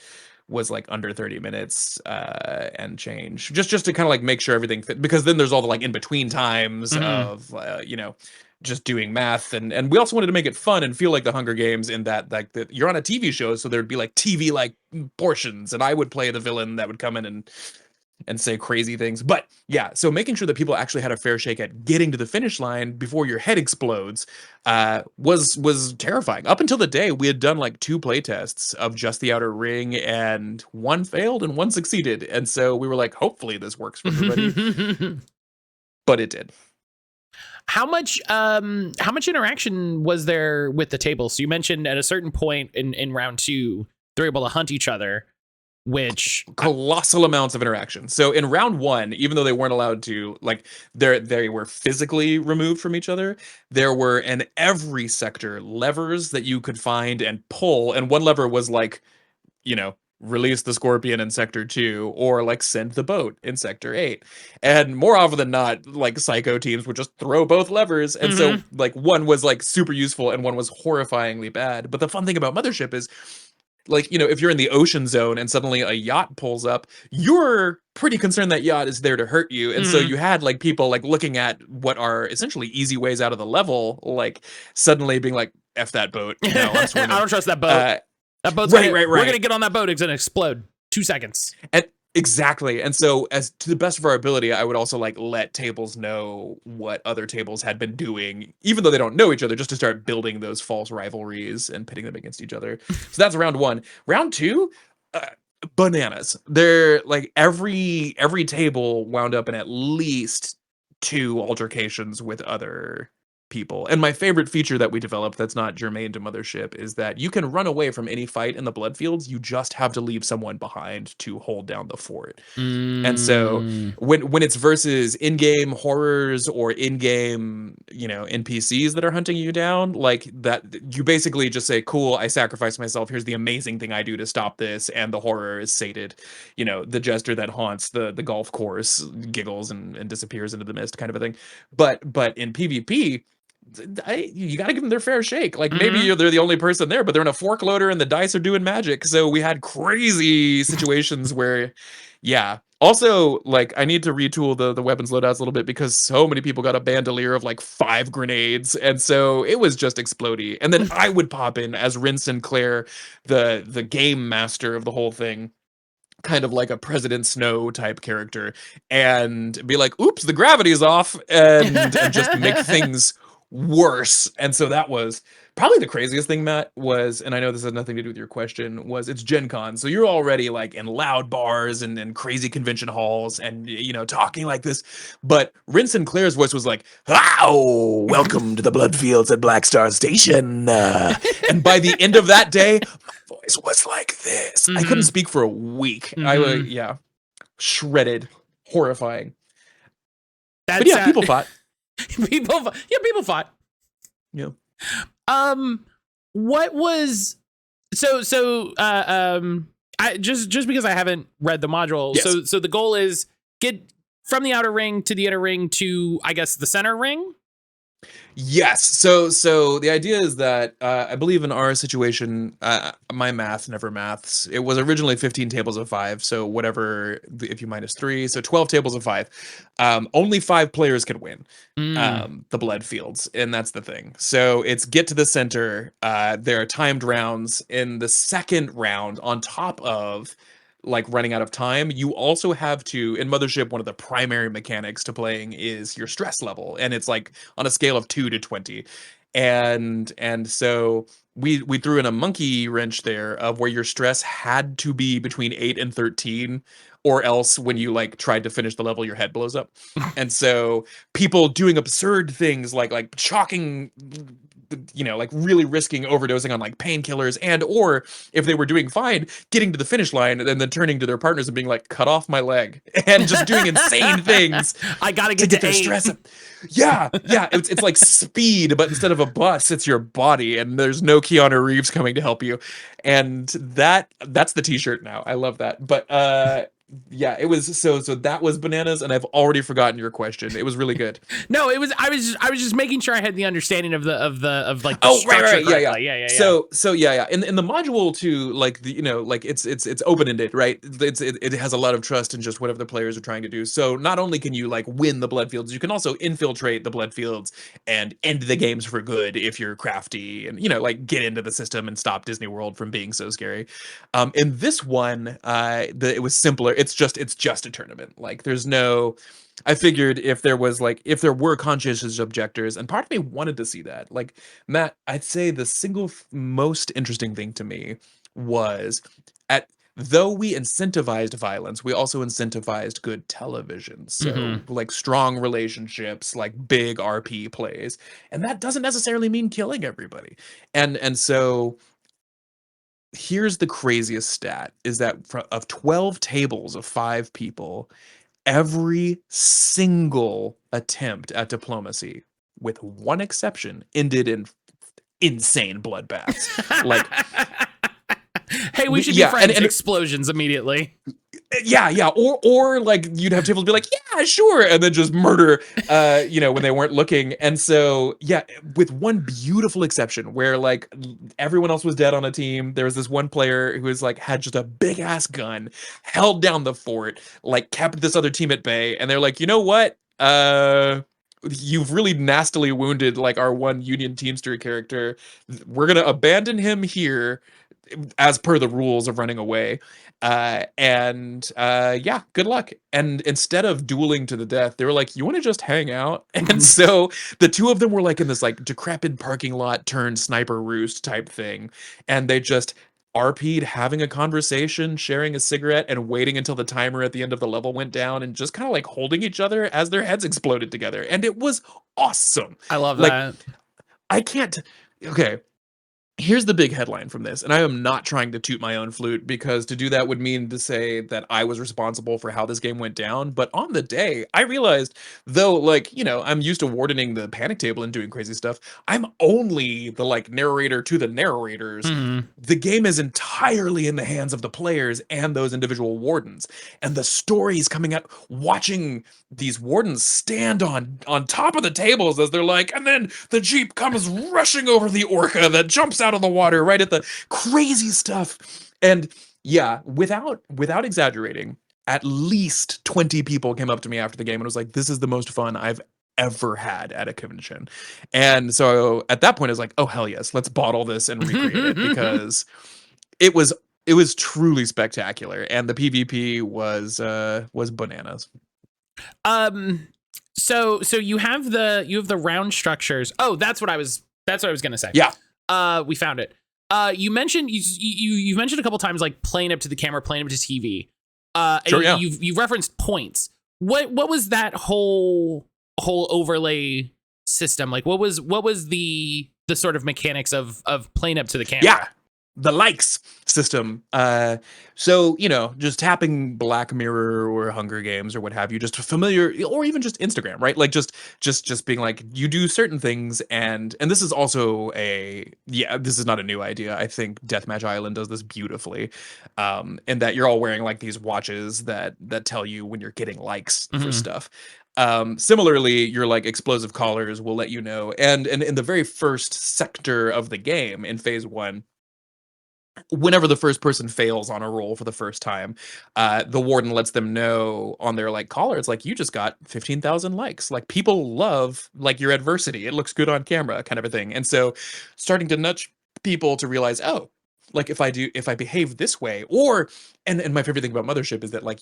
S2: like under 30 minutes and change, just to kind of like make sure everything fit, because then there's all the like in between times of just doing math, and we also wanted to make it fun and feel like the Hunger Games, in that like that you're on a TV show, so there'd be like TV like portions, and I would play the villain that would come in and say crazy things. But yeah, so making sure that people actually had a fair shake at getting to the finish line before your head explodes was terrifying. Up until the day, we had done like 2 play tests of just the outer ring, and 1 failed and 1 succeeded. And so we were like, hopefully this works for everybody. But it did.
S1: How much interaction was there with the table? So you mentioned at a certain point in round 2, they're able to hunt each other, which
S2: colossal amounts of interaction. So in round 1, even though they weren't allowed to, like, they were physically removed from each other, there were in every sector levers that you could find and pull, and one lever was like, release the scorpion in sector 2, or like send the boat in sector 8. And more often than not, like psycho teams would just throw both levers, and so like one was like super useful and one was horrifyingly bad. But the fun thing about Mothership is, like, if you're in the ocean zone and suddenly a yacht pulls up, you're pretty concerned that yacht is there to hurt you. And so you had like people like looking at what are essentially easy ways out of the level, like suddenly being like, F that boat. No, I'm swimming.
S1: I don't trust that boat. That boat's
S2: right.
S1: We're going to get on that boat. It's going to explode. 2 seconds.
S2: And exactly. And so, as to the best of our ability, I would also like let tables know what other tables had been doing, even though they don't know each other, just to start building those false rivalries and pitting them against each other. So that's round 1. Round 2, bananas. They're like every table wound up in at least 2 altercations with other people. And my favorite feature that we developed that's not germane to Mothership is that you can run away from any fight in the Bloodfields. You just have to leave someone behind to hold down the fort. And so when it's versus in-game horrors or in-game, NPCs that are hunting you down, like that, you basically just say, cool, I sacrifice myself. Here's the amazing thing I do to stop this. And the horror is sated. The jester that haunts the golf course giggles and disappears into the mist, kind of a thing. But in PvP, you got to give them their fair shake. Like maybe they're the only person there, but they're in a fork loader and the dice are doing magic. So we had crazy situations where, yeah. Also, like, I need to retool the weapons loadouts a little bit, because so many people got a bandolier of like 5 grenades, and so it was just explodey. And then I would pop in as Rin Sinclair, the game master of the whole thing, kind of like a President Snow type character, and be like, oops, the gravity is off, and just make things worse. And so that was probably the craziest thing, Matt, was, and I know this has nothing to do with your question, was it's Gen Con. So you're already like in loud bars and crazy convention halls and, talking like this. But Rin Sinclair's voice was like, "Wow, welcome to the Bloodfields at Blackstar Station." And by the end of that day, my voice was like this. I couldn't speak for a week. I was, shredded, horrifying. But yeah, people fought.
S1: People fought.
S2: Yeah.
S1: What was I just because I haven't read the module.
S2: Yes.
S1: So the goal is get from the outer ring to the inner ring to, I guess, the center ring.
S2: Yes. So the idea is that I believe in our situation, my math never maths. It was originally 15 tables of 5. So whatever, if you minus 3, so 12 tables of 5. Only 5 players can win the Bloodfields, and that's the thing. So it's get to the center. There are timed rounds in the second round on top of like running out of time, you also have to, in Mothership, one of the primary mechanics to playing is your stress level, and it's like on a scale of 2 to 20. And so we threw in a monkey wrench there of where your stress had to be between 8 and 13, or else when you like tried to finish the level, your head blows up. And so people doing absurd things like chalking, like really risking overdosing on like painkillers, and or if they were doing fine, getting to the finish line and then turning to their partners and being like, cut off my leg, and just doing insane things.
S1: I gotta
S2: to
S1: get
S2: their
S1: 8.
S2: stress up. Yeah, it's like Speed, but instead of a bus, it's your body, and there's no Keanu Reeves coming to help you. And that's the t-shirt now. I love that. But yeah, it was so that was bananas, and I've already forgotten your question. It was really good.
S1: No, it was. I was just making sure I had the understanding of the
S2: Oh,
S1: structure
S2: right,
S1: correctly.
S2: yeah.
S1: Yeah.
S2: So yeah. In the module too, like like it's open ended, right? It has a lot of trust in just whatever the players are trying to do. So not only can you like win the Bloodfields, you can also infiltrate the Bloodfields and end the games for good if you're crafty, and like get into the system and stop Disney World from being so scary. In this one, it was simpler. It's just a tournament. Like there's no. I figured if there were conscientious objectors, and part of me wanted to see that. Like Matt, I'd say the single most interesting thing to me was though we incentivized violence, we also incentivized good television. So like strong relationships, like big RP plays, and that doesn't necessarily mean killing everybody. And so here's the craziest stat: is that of 12 tables of 5 people, every single attempt at diplomacy, with one exception, ended in insane bloodbaths. Like,
S1: hey, we should be friends.
S2: And
S1: explosions immediately.
S2: Yeah. Or like you'd have tables be like, yeah, sure, and then just murder, when they weren't looking. And so, yeah, with one beautiful exception where like everyone else was dead on a team, there was this one player who was like had just a big ass gun, held down the fort, like kept this other team at bay, and they're like, you know what? You've really nastily wounded like our one Union Teamster character. We're gonna abandon him here as per the rules of running away. Yeah, good luck. And instead of dueling to the death, they were like, you want to just hang out? And so the two of them were like in this like decrepit parking lot turned sniper roost type thing. And they just RP'd, having a conversation, sharing a cigarette, and waiting until the timer at the end of the level went down, and just kind of like holding each other as their heads exploded together. And it was awesome.
S1: I love
S2: like,
S1: that.
S2: I can't. Okay. Here's the big headline from this, and I am not trying to toot my own flute, because to do that would mean to say that I was responsible for how this game went down. But on the day, I realized, though, like, I'm used to wardening the panic table and doing crazy stuff, I'm only the, like, narrator to the narrators. The game is entirely in the hands of the players and those individual wardens. And the stories coming out, watching these wardens stand on top of the tables as they're like, and then the Jeep comes rushing over the orca that jumps out of the water right at the crazy stuff. And yeah, without exaggerating, at least 20 people came up to me after the game and was like, this is the most fun I've ever had at a convention. And so at that point I was like, oh hell yes, let's bottle this and recreate it, because it was truly spectacular, and the PvP was bananas.
S1: So you have the round structures. Oh, that's what I was gonna say.
S2: Yeah.
S1: We found it. You mentioned you've mentioned a couple times like playing up to the camera, playing up to TV.
S2: Sure, yeah.
S1: You've referenced points. What was that whole overlay system like? What was the sort of mechanics of playing up to the camera?
S2: Yeah. The likes system. So, just tapping Black Mirror or Hunger Games or what have you, just familiar, or even just Instagram, right? Like just being like, you do certain things, and this is also this is not a new idea. I think Deathmatch Island does this beautifully. And that you're all wearing like these watches that tell you when you're getting likes for stuff. Similarly, your like explosive collars will let you know. And in the very first sector of the game in phase 1, whenever the first person fails on a roll for the first time, the warden lets them know on their like collar, it's like, you just got 15,000 likes. Like, people love like your adversity. It looks good on camera, kind of a thing. And so starting to nudge people to realize, oh, like if I behave this way, or and my favorite thing about Mothership is that like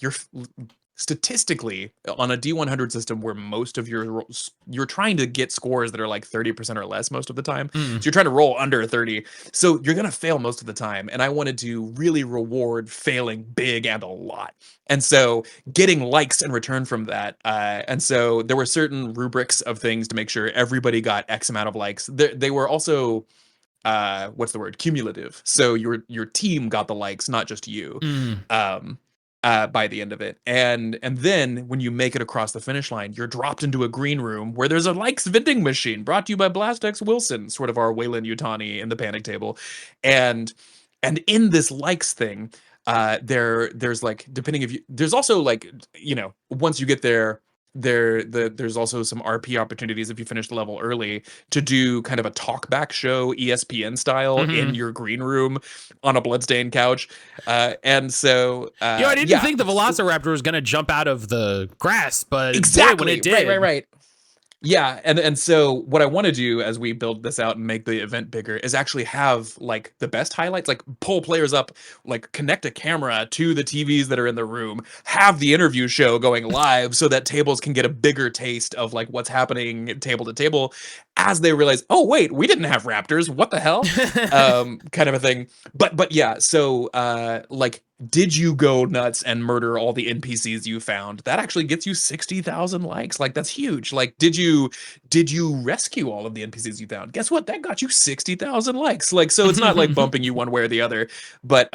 S2: statistically on a D100 system where most of you're trying to get scores that are like 30% or less most of the time. So you're trying to roll under 30. So you're going to fail most of the time. And I wanted to really reward failing big and a lot. And so getting likes in return from that. And so there were certain rubrics of things to make sure everybody got X amount of likes. They were also what's the word, cumulative, so your team got the likes, not just you. By the end of it, and then when you make it across the finish line, you're dropped into a green room where there's a likes vending machine brought to you by Blastex Wilson, sort of our Wayland Yutani in the panic table. And in this likes thing, there's like, depending if you, there's also like, you know, once you get there's also some RP opportunities if you finish the level early to do kind of a talkback show, ESPN style, in your green room on a bloodstained couch. And so
S1: I didn't think the Velociraptor was gonna jump out of the grass, but
S2: exactly
S1: boy, when it did.
S2: Right. Yeah, and so what I want to do as we build this out and make the event bigger is actually have like the best highlights, like pull players up, like connect a camera to the TVs that are in the room, have the interview show going live so that tables can get a bigger taste of like what's happening table to table as they realize, oh wait, we didn't have raptors, what the hell? Kind of a thing. But yeah, so like, did you go nuts and murder all the NPCs you found? That actually gets you 60,000 likes. Like, that's huge. Like, did you rescue all of the NPCs you found? Guess what? That got you 60,000 likes. Like, so it's not like bumping you one way or the other. But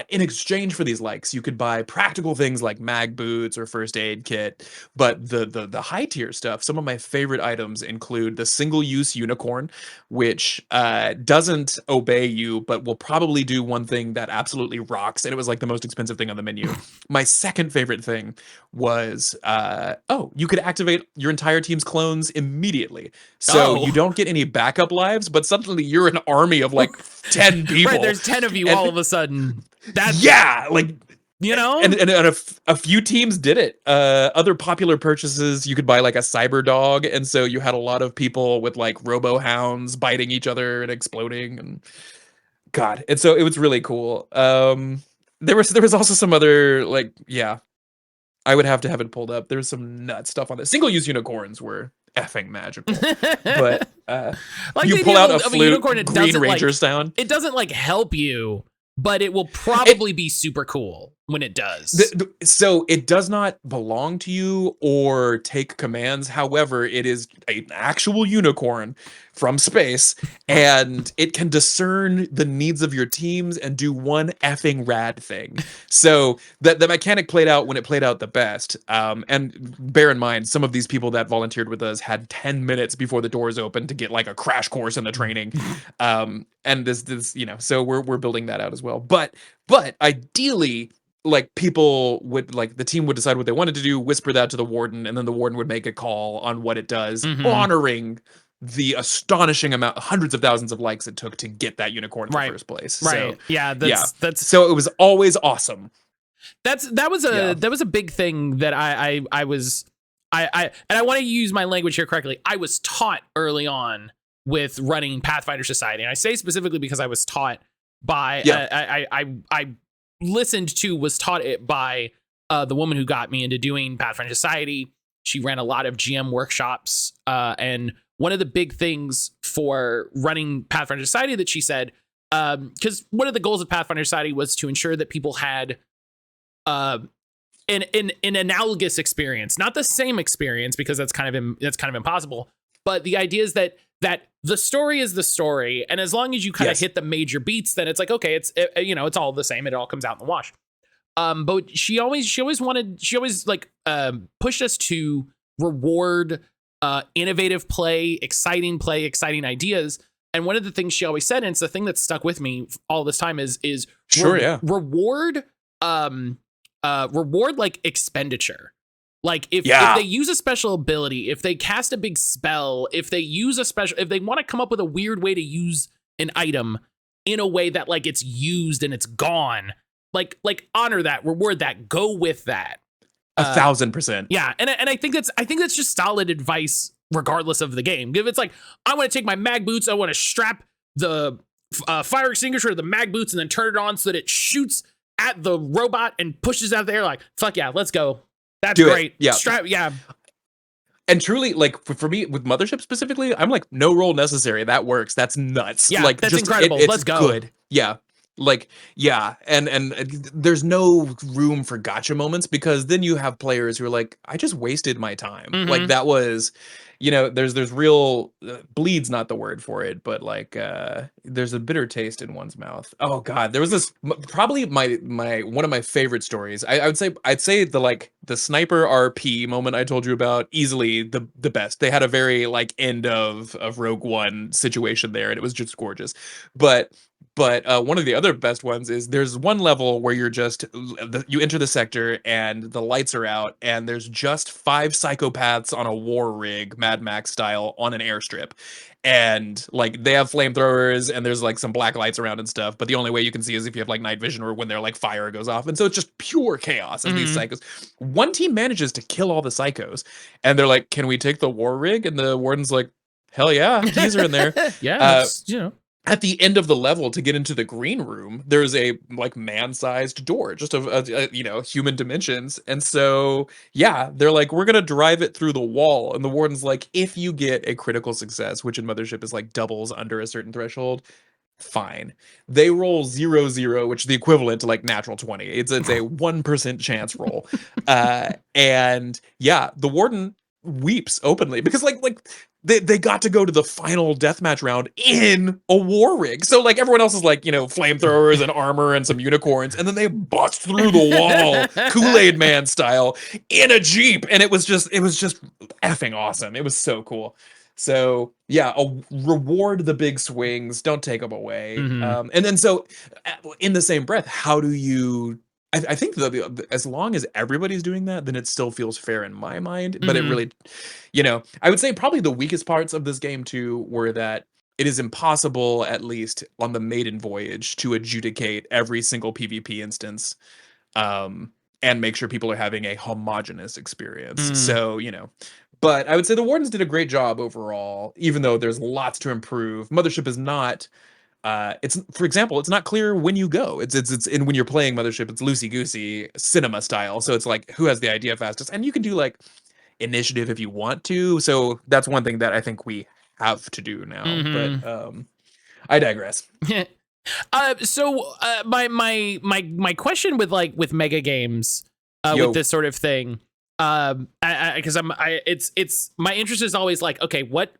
S2: in exchange for these likes, you could buy practical things like mag boots or first aid kit. But the high tier stuff, some of my favorite items include the single use unicorn, which doesn't obey you, but will probably do one thing that absolutely rocks. And it was like the most expensive thing on the menu. My second favorite thing was, you could activate your entire team's clones immediately. So you don't get any backup lives, but suddenly you're an army of like 10 people.
S1: Right, there's 10 of you all of a sudden. That's,
S2: like,
S1: you know,
S2: and a few teams did it. Other popular purchases, you could buy like a cyber dog, and so you had a lot of people with like robo hounds biting each other and exploding, and God, and so it was really cool. There was also some other, like, yeah, I would have to have it pulled up. There's some nut stuff on this. Single use unicorns were effing magical, but
S1: like
S2: you pull out a
S1: flute, unicorn,
S2: Green Ranger sound.
S1: It doesn't like help you, but it will probably be super cool when it does.
S2: So it does not belong to you or take commands. However, it is an actual unicorn from space, and it can discern the needs of your teams and do one effing rad thing. So the mechanic played out when it played out the best. And bear in mind, some of these people that volunteered with us had 10 minutes before the doors opened to get like a crash course in the training. And this, you know, so we're building that out as well. But ideally, like, people would, like, the team would decide what they wanted to do, whisper that to the warden, and then the warden would make a call on what it does, honoring the astonishing amount, hundreds of thousands of likes it took to get that unicorn in the first place.
S1: Right.
S2: So,
S1: yeah. That's
S2: so it was always awesome.
S1: That was a big thing that I and I want to use my language here correctly. I was taught early on with running Pathfinder Society, and I say specifically because I was taught by I was taught it by the woman who got me into doing Pathfinder Society. She ran a lot of GM workshops, and one of the big things for running Pathfinder Society that she said, because one of the goals of Pathfinder Society was to ensure that people had an analogous experience, not the same experience, because that's kind of impossible. But the idea is that the story is the story, and as long as you kind of hit the major beats, then it's like, okay, it's all the same. It all comes out in the wash. But she always pushed us to reward innovative play, exciting ideas. And one of the things she always said, and it's the thing that stuck with me all this time, is reward like expenditure. Like if they use a special ability, if they cast a big spell, if they want to come up with a weird way to use an item in a way that like it's used and it's gone, like honor that, reward that, go with that.
S2: 1,000%.
S1: Yeah, and I think that's just solid advice regardless of the game. If it's like, I want to take my mag boots, I want to strap the fire extinguisher or the mag boots and then turn it on so that it shoots at the robot and pushes out there. Like, fuck yeah, let's go. That's great.
S2: Yeah.
S1: Yeah.
S2: And truly, like for me with Mothership specifically, I'm like, no roll necessary. That works. That's nuts.
S1: Yeah,
S2: like
S1: that's
S2: just,
S1: incredible.
S2: It's
S1: let's go.
S2: Good. Yeah. Like, yeah, and there's no room for gotcha moments because then you have players who are like, I just wasted my time. Like that was, there's real bleed's not the word for it, but like there's a bitter taste in one's mouth. Oh God, there was this probably my one of my favorite stories. I'd say the sniper RP moment I told you about, easily the best. They had a very like end of Rogue One situation there, and it was just gorgeous. But one of the other best ones is there's one level where you enter the sector and the lights are out and there's just 5 psychopaths on a war rig, Mad Max style, on an airstrip. And like they have flamethrowers and there's like some black lights around and stuff, but the only way you can see is if you have like night vision or when their like fire goes off. And so it's just pure chaos as these psychos. One team manages to kill all the psychos and they're like, can we take the war rig? And the warden's like, hell yeah, keys are in there.
S1: Yeah,
S2: At the end of the level, to get into the green room, there's a like man-sized door, just of human dimensions. And so yeah, they're like, we're gonna drive it through the wall. And the warden's like, if you get a critical success, which in Mothership is like doubles under a certain threshold, fine. They roll 0-0, which is the equivalent to like natural 20. It's a 1% chance roll. And yeah, the warden weeps openly because like they got to go to the final deathmatch round in a war rig. So like everyone else is like, flamethrowers and armor and some unicorns, and then they bust through the wall, Kool-Aid Man style, in a Jeep. And it was just effing awesome. It was so cool. So yeah, reward the big swings, don't take them away. And then so in the same breath, how do you I think as long as everybody's doing that, then it still feels fair in my mind. But it really, I would say probably the weakest parts of this game too were that it is impossible, at least on the maiden voyage, to adjudicate every single PvP instance, and make sure people are having a homogenous experience. So, but I would say the Wardens did a great job overall, even though there's lots to improve. Mothership is not. For example, it's not clear when you go. It's when you're playing Mothership, it's loosey goosey cinema style. So it's like who has the idea fastest, and you can do like initiative if you want to. So that's one thing that I think we have to do now. But I digress.
S1: So my question with mega games, with this sort of thing, because it's my interest is always like, okay, what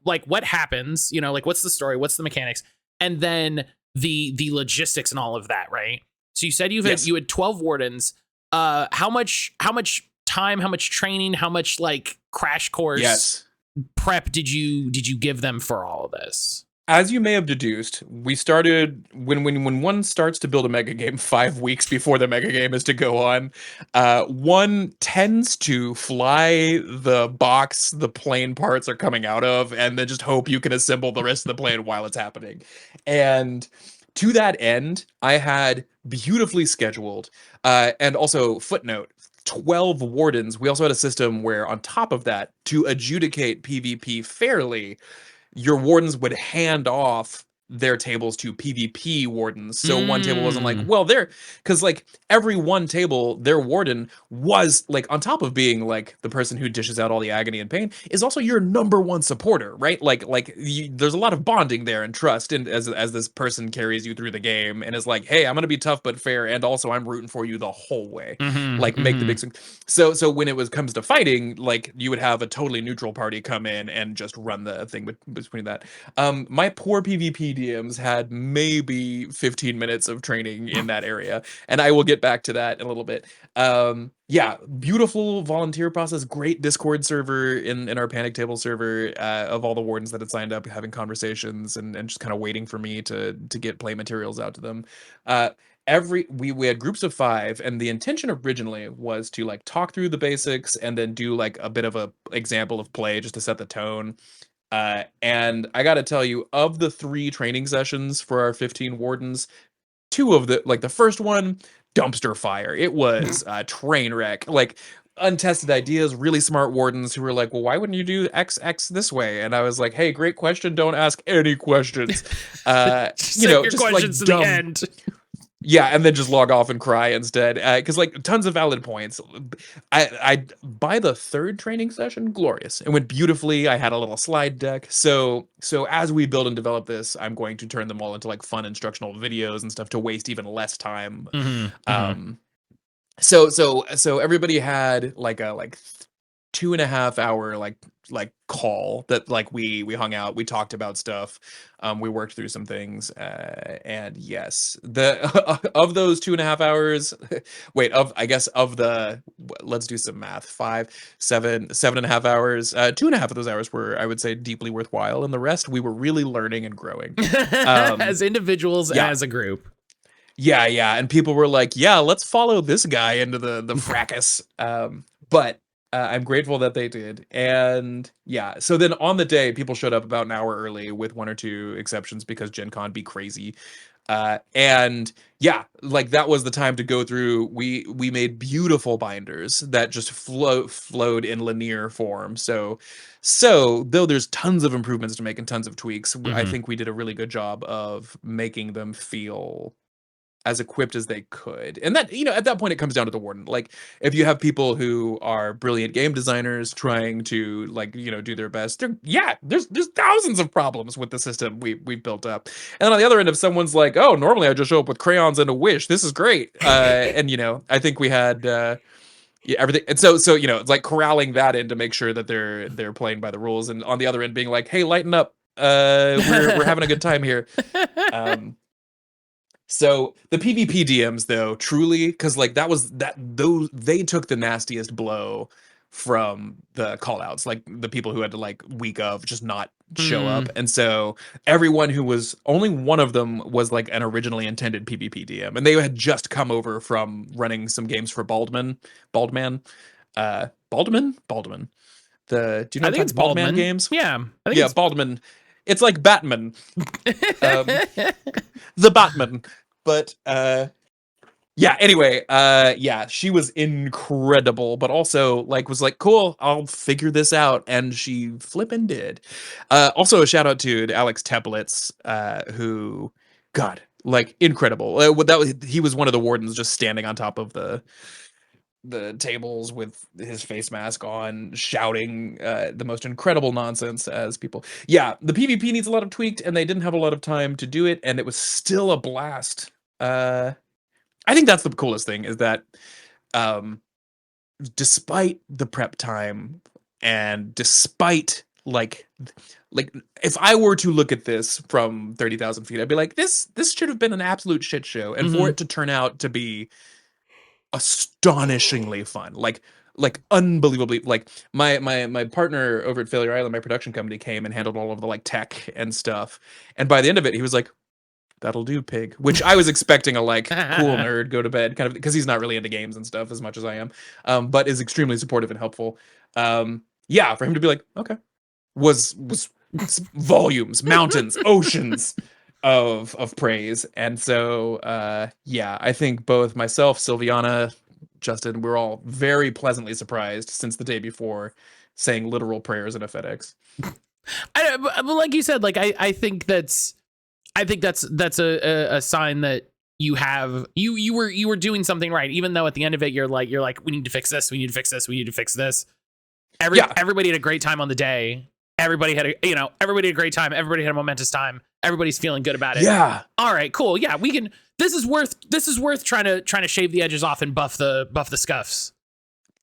S1: happens? like what's the story? What's the mechanics? And then the logistics and all of that, right? So you said you had 12 wardens. How much time, how much training, how much like crash course prep did you give them for all of this?
S2: As you may have deduced, we started when one starts to build a mega game 5 weeks before the mega game is to go on. One tends to fly the box the plane parts are coming out of, and then just hope you can assemble the rest of the plane while it's happening. And to that end, I had beautifully scheduled, and also footnote, 12 wardens. We also had a system where on top of that, to adjudicate PvP fairly, your wardens would hand off their tables to PvP wardens. So one table wasn't like, well, because like every one table, their warden was like, on top of being like the person who dishes out all the agony and pain, is also your number one supporter, right? There's a lot of bonding there and trust, and as this person carries you through the game and is like, hey, I'm gonna be tough but fair, and also I'm rooting for you the whole way. Make the big swing. So when it comes to fighting, like you would have a totally neutral party come in and just run the thing between that. My poor PvP DMs had maybe 15 minutes of training in that area, and I will get back to that in a little bit. Beautiful volunteer process, great Discord server in our Panic Table server, of all the wardens that had signed up, having conversations and just kind of waiting for me to get play materials out to them. We had groups of 5, and the intention originally was to like talk through the basics and then do like a bit of a example of play just to set the tone. And I got to tell you, of the 3 training sessions for our 15 wardens, 2 of the first one, dumpster fire. It was a train wreck. Like untested ideas, really smart wardens who were like, well, why wouldn't you do X this way? And I was like, hey, great question. Don't ask any questions.
S1: Save your
S2: just
S1: questions
S2: like
S1: to the
S2: dumb.
S1: end.
S2: Yeah, and then just log off and cry instead. Because like tons of valid points. I by the third training session, glorious. It went beautifully. I had a little slide deck. So as we build and develop this, I'm going to turn them all into like fun instructional videos and stuff to waste even less time. So everybody had like a 2.5 hour like call that like we hung out, we talked about stuff, we worked through some things, and yes, the of those 2.5 hours, wait, of I guess of the let's do some math, 7.5 hours, 2.5 of those hours were, I would say, deeply worthwhile, and the rest we were really learning and growing
S1: As individuals,
S2: yeah.
S1: as a group.
S2: Yeah, and people were like, "Yeah, let's follow this guy into the fracas." But I'm grateful that they did, and yeah. So then on the day, people showed up about an hour early, with one or two exceptions because Gen Con be crazy. And yeah, like that was the time to go through. We made beautiful binders that just flowed in linear form. So though there's tons of improvements to make and tons of tweaks, I think we did a really good job of making them feel as equipped as they could. And that, at that point it comes down to the warden. Like if you have people who are brilliant game designers trying to like, do their best, there's thousands of problems with the system we've built up. And then on the other end, if someone's like, oh, normally I just show up with crayons and a wish, this is great. And I think we had everything. And so it's like corralling that in to make sure that they're playing by the rules. And on the other end being like, hey, lighten up. We're having a good time here. So the PvP DMs though, truly, because like they took the nastiest blow from the callouts, like the people who had to like week of just not show up. And so everyone who was, only one of them was like an originally intended PvP DM, and they had just come over from running some games for Baldman. Do you know
S1: I think it's Baldman
S2: games?
S1: Yeah.
S2: Baldman. It's like Batman. The Batman. But anyway, she was incredible, but also like was like, cool, I'll figure this out, and she flippin' did. Also a shout out to Alex Teplitz, who, God, like incredible. He was one of the wardens just standing on top of the tables with his face mask on, shouting the most incredible nonsense as people. Yeah, the PvP needs a lot of tweaked, and they didn't have a lot of time to do it, and it was still a blast. I think that's the coolest thing, is that despite the prep time and despite like if I were to look at this from 30,000 feet, I'd be like, this should have been an absolute shit show, and for it to turn out to be astonishingly fun, like unbelievably, like my partner over at Failure Island, my production company, came and handled all of the like tech and stuff, and by the end of it he was like, that'll do, pig, which I was expecting a like cool nerd go to bed kind of, because he's not really into games and stuff as much as I am, but is extremely supportive and helpful. For him to be like, okay, was volumes, mountains, oceans of praise. And so I think both myself, Silviana, Justin, we're all very pleasantly surprised since the day before, saying literal prayers in a FedEx.
S1: But like you said, like I think that's a sign that you were doing something right, even though at the end of it you're like, we need to fix this, we need to fix this, we need to fix this. Everybody had a great time on the day. Everybody had a great time. Everybody had a momentous time. Everybody's feeling good about it.
S2: Yeah.
S1: All right, cool. Yeah, we can. This is worth trying to shave the edges off and buff the scuffs.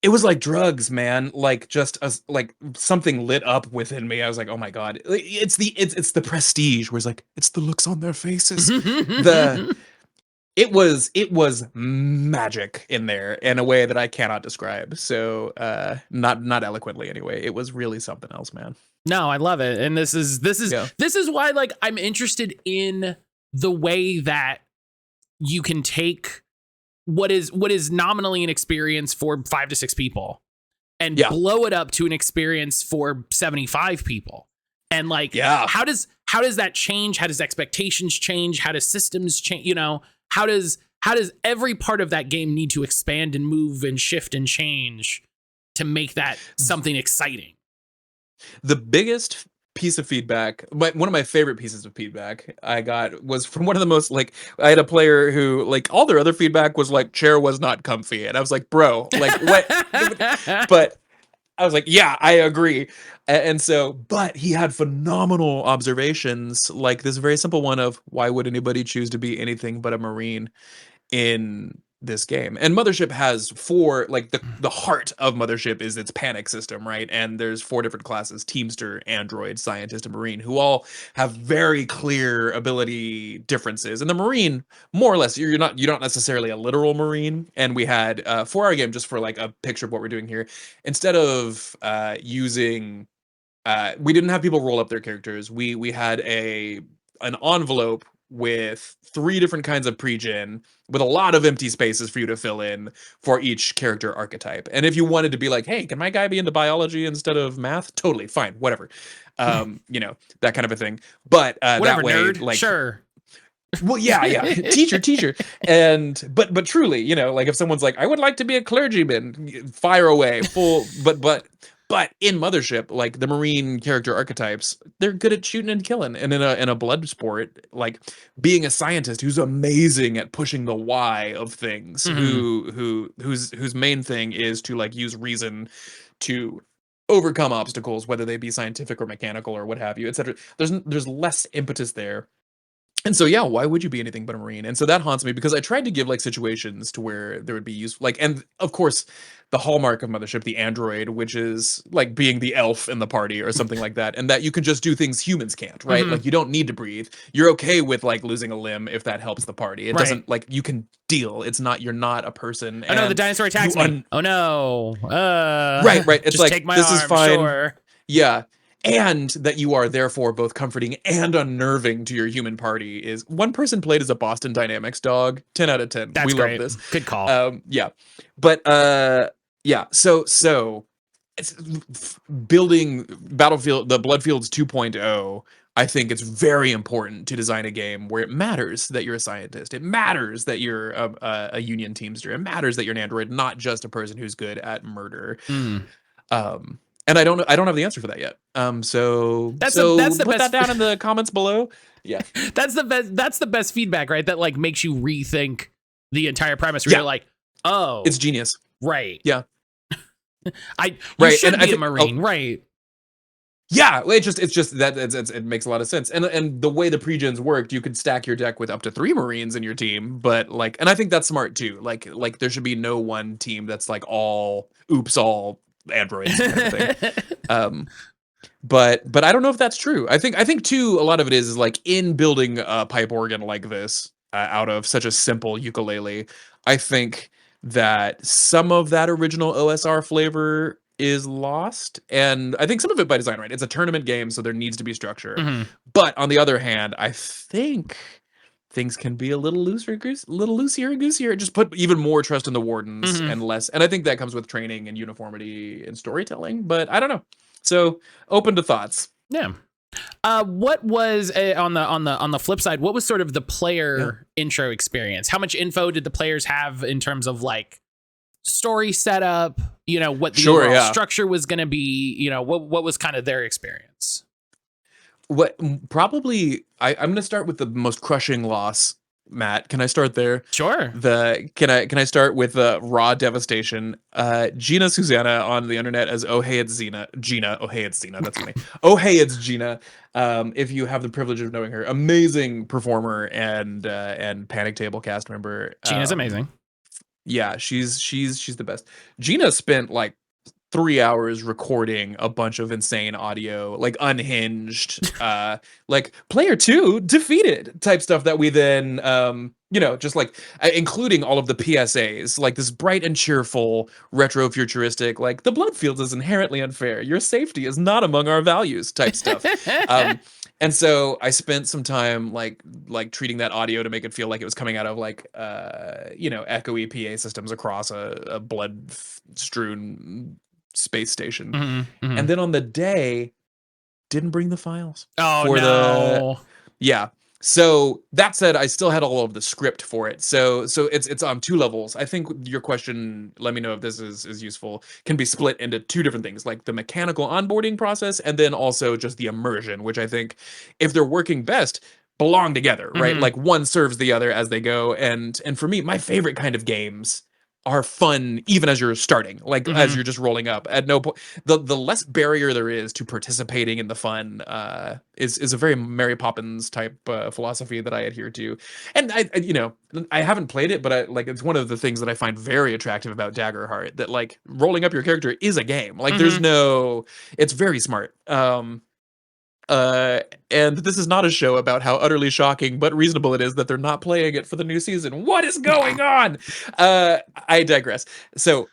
S2: It was like drugs, man. Like just like something lit up within me. I was like, oh my God, it's the prestige, where it's like, it's the looks on their faces. It was magic in there in a way that I cannot describe. So not eloquently anyway. It was really something else, man.
S1: No, I love it. And this is why, like, I'm interested in the way that you can take what is nominally an experience for 5 to 6 people and blow it up to an experience for 75 people. And like, how does that change? How does expectations change? How does systems change? How does every part of that game need to expand and move and shift and change to make that something exciting?
S2: The biggest piece of feedback, one of my favorite pieces of feedback I got was from one of the most, like, I had a player who, like, all their other feedback was like, chair was not comfy. And I was like, bro, like, what? But I was like, yeah, I agree. And so, but he had phenomenal observations, like this very simple one of, why would anybody choose to be anything but a Marine in this game? And Mothership has four, like the heart of Mothership is its panic system, right? And there's four different classes: Teamster, Android, Scientist, and Marine, who all have very clear ability differences. And the Marine, more or less, you're not necessarily a literal Marine. And we had for our game, just for like a picture of what we're doing here, instead of using we didn't have people roll up their characters. We had an envelope with 3 different kinds of pre-gen with a lot of empty spaces for you to fill in for each character archetype. And if you wanted to be like, hey, can my guy be into biology instead of math? Totally fine, whatever. You know, that kind of a thing. But
S1: Whatever,
S2: that way,
S1: nerd.
S2: like,
S1: Sure.
S2: well, yeah, teacher. And but truly, you know, like if someone's like, I would like to be a clergyman, fire away, full. But in Mothership, like the Marine character archetypes, they're good at shooting and killing. And in a blood sport, like being a scientist who's amazing at pushing the why of things, whose main thing is to like use reason to overcome obstacles, whether they be scientific or mechanical or what have you, etc. There's less impetus there. And so, yeah, why would you be anything but a Marine? And so that haunts me, because I tried to give like situations to where there would be useful, like, and of course, the hallmark of Mothership, the android, which is like being the elf in the party or something like that, and that you can just do things humans can't, right? Like you don't need to breathe. You're okay with like losing a limb if that helps the party. It doesn't, like, you can deal. It's not, you're not a person.
S1: Oh no, the dinosaur attacks me. Oh no.
S2: Right. It's
S1: just
S2: like,
S1: take my
S2: this
S1: arm,
S2: is fine.
S1: Sure.
S2: Yeah. And that you are therefore both comforting and unnerving to your human party. Is one person played as a Boston Dynamics dog. 10 out of 10.
S1: That's
S2: we
S1: great.
S2: love this.
S1: Good call.
S2: Yeah. But yeah. So it's building Battlefield, the Bloodfields 2.0. I think it's very important to design a game where it matters that you're a scientist. It matters that you're a Union Teamster. It matters that you're an android, not just a person who's good at murder. And I don't have the answer for that yet. So
S1: that's the
S2: put
S1: best
S2: that down in the comments below. Yeah.
S1: That's the best feedback, right? That like makes you rethink the entire premise. Where you're like, oh,
S2: it's genius.
S1: Right.
S2: Yeah.
S1: You should be a Marine, right?
S2: Yeah, it's just that it makes a lot of sense. And the way the pre-gens worked, you could stack your deck with up to 3 Marines in your team, but like, and I think that's smart too. Like there should be no one team that's like all androids kind of thing. But I don't know if that's true. I think too, a lot of it is like in building a pipe organ like this out of such a simple ukulele. I think that some of that original OSR flavor is lost, and I think some of it by design, right? It's a tournament game, so there needs to be structure. But on the other hand, I think things can be a little loosier and goosier. Just put even more trust in the wardens and less. And I think that comes with training and uniformity and storytelling. But I don't know. So open to thoughts.
S1: Yeah. What was on the flip side? What was sort of the player intro experience? How much info did the players have in terms of like story setup? You know, what the overall structure was going to be. You know, what was kind of their experience?
S2: What probably I'm going to start with the most crushing loss. Matt, can I start there?
S1: Sure.
S2: Can I start with the raw devastation? Gina Susanna on the internet as oh hey it's Gina. Oh hey it's Zena. That's funny. Oh hey it's Gina. If you have the privilege of knowing her, amazing performer and Panic Table cast member.
S1: Gina's amazing.
S2: Yeah, she's the best. Gina spent like 3 hours recording a bunch of insane audio, like unhinged, like player 2 defeated type stuff that we then, you know, just like including all of the PSAs, like this bright and cheerful, retro futuristic, like the Bloodfields is inherently unfair. Your safety is not among our values type stuff. And so I spent some time like treating that audio to make it feel like it was coming out of like, you know, echoey PA systems across a blood strewn space station. And then on the day didn't bring the files
S1: for no.
S2: yeah So that said, I still had all of the script for it. So it's on two levels. I think your question, let me know if this is useful, can be split into two different things, like the mechanical onboarding process and then also just the immersion, which I think if they're working best, belong together, right? Like one serves the other as they go. And for me, my favorite kind of games are fun even as you're starting, like as you're just rolling up. At no point, the less barrier there is to participating in the fun is a very Mary Poppins type philosophy that I adhere to. And I haven't played it, but it's one of the things that I find very attractive about Daggerheart, that like rolling up your character is a game. Like it's very smart. Uh, and this is not a show about how utterly shocking but reasonable it is that they're not playing it for the new season. What is going on? I digress. So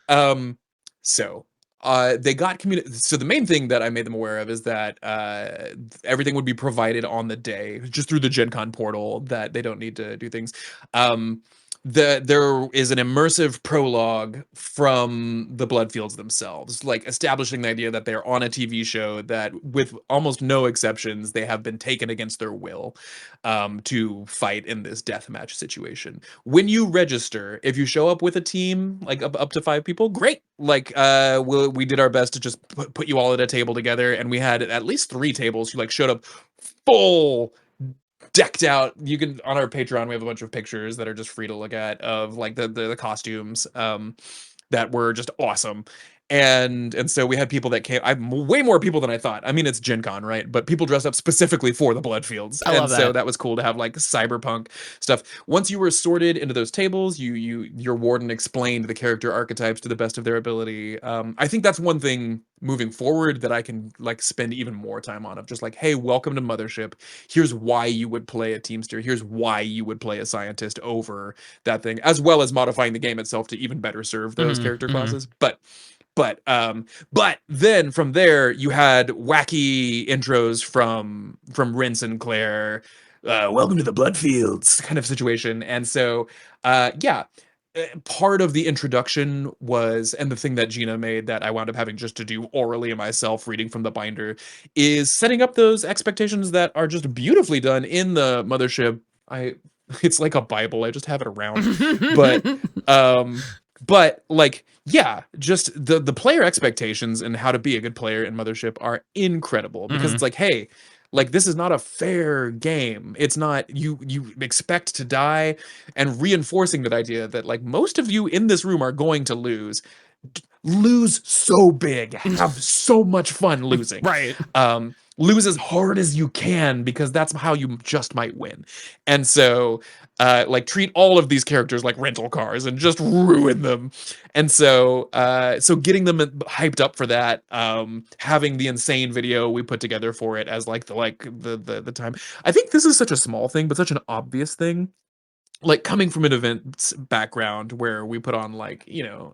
S2: they got community. So the main thing that I made them aware of is that everything would be provided on the day, just through the Gen Con portal. That they don't need to do things. Um, there is an immersive prologue from the Bloodfields themselves, like establishing the idea that they're on a TV show that, with almost no exceptions, they have been taken against their will to fight in this deathmatch situation. When you register, if you show up with a team like up to 5 people, great. Like we did our best to just put you all at a table together, and we had at least 3 tables who like showed up full decked out. You can, on our Patreon, we have a bunch of pictures that are just free to look at of like the costumes that were just awesome. And so we had people that came. I'm way more people than I thought. I mean, it's Gen Con, right? But people dressed up specifically for the Bloodfields.
S1: I love
S2: So
S1: that.
S2: that was cool to have like cyberpunk stuff. Once you were sorted into those tables, your warden explained the character archetypes to the best of their ability. I think that's one thing moving forward that I can like spend even more time on, of just like, hey, welcome to Mothership. Here's why you would play a Teamster. Here's why you would play a Scientist over that thing, as well as modifying the game itself to even better serve those character classes. But then from there you had wacky intros from Rin Sinclair, welcome to the Bloodfields kind of situation. And so yeah, part of the introduction was, and the thing that Gina made that I wound up having just to do orally myself, reading from the binder, is setting up those expectations that are just beautifully done in the Mothership. It's like a Bible. I just have it around. But but like, yeah, just the player expectations and how to be a good player in Mothership are incredible, because it's like, hey, like, this is not a fair game. It's not, you expect to die, and reinforcing that idea that like most of you in this room are going to lose. Lose so big, have so much fun losing.
S1: Right.
S2: Lose as hard as you can, because that's how you just might win. And so like, treat all of these characters like rental cars and just ruin them. And so so getting them hyped up for that, having the insane video we put together for it as like the time. I think this is such a small thing, but such an obvious thing. Like, coming from an events background where we put on like,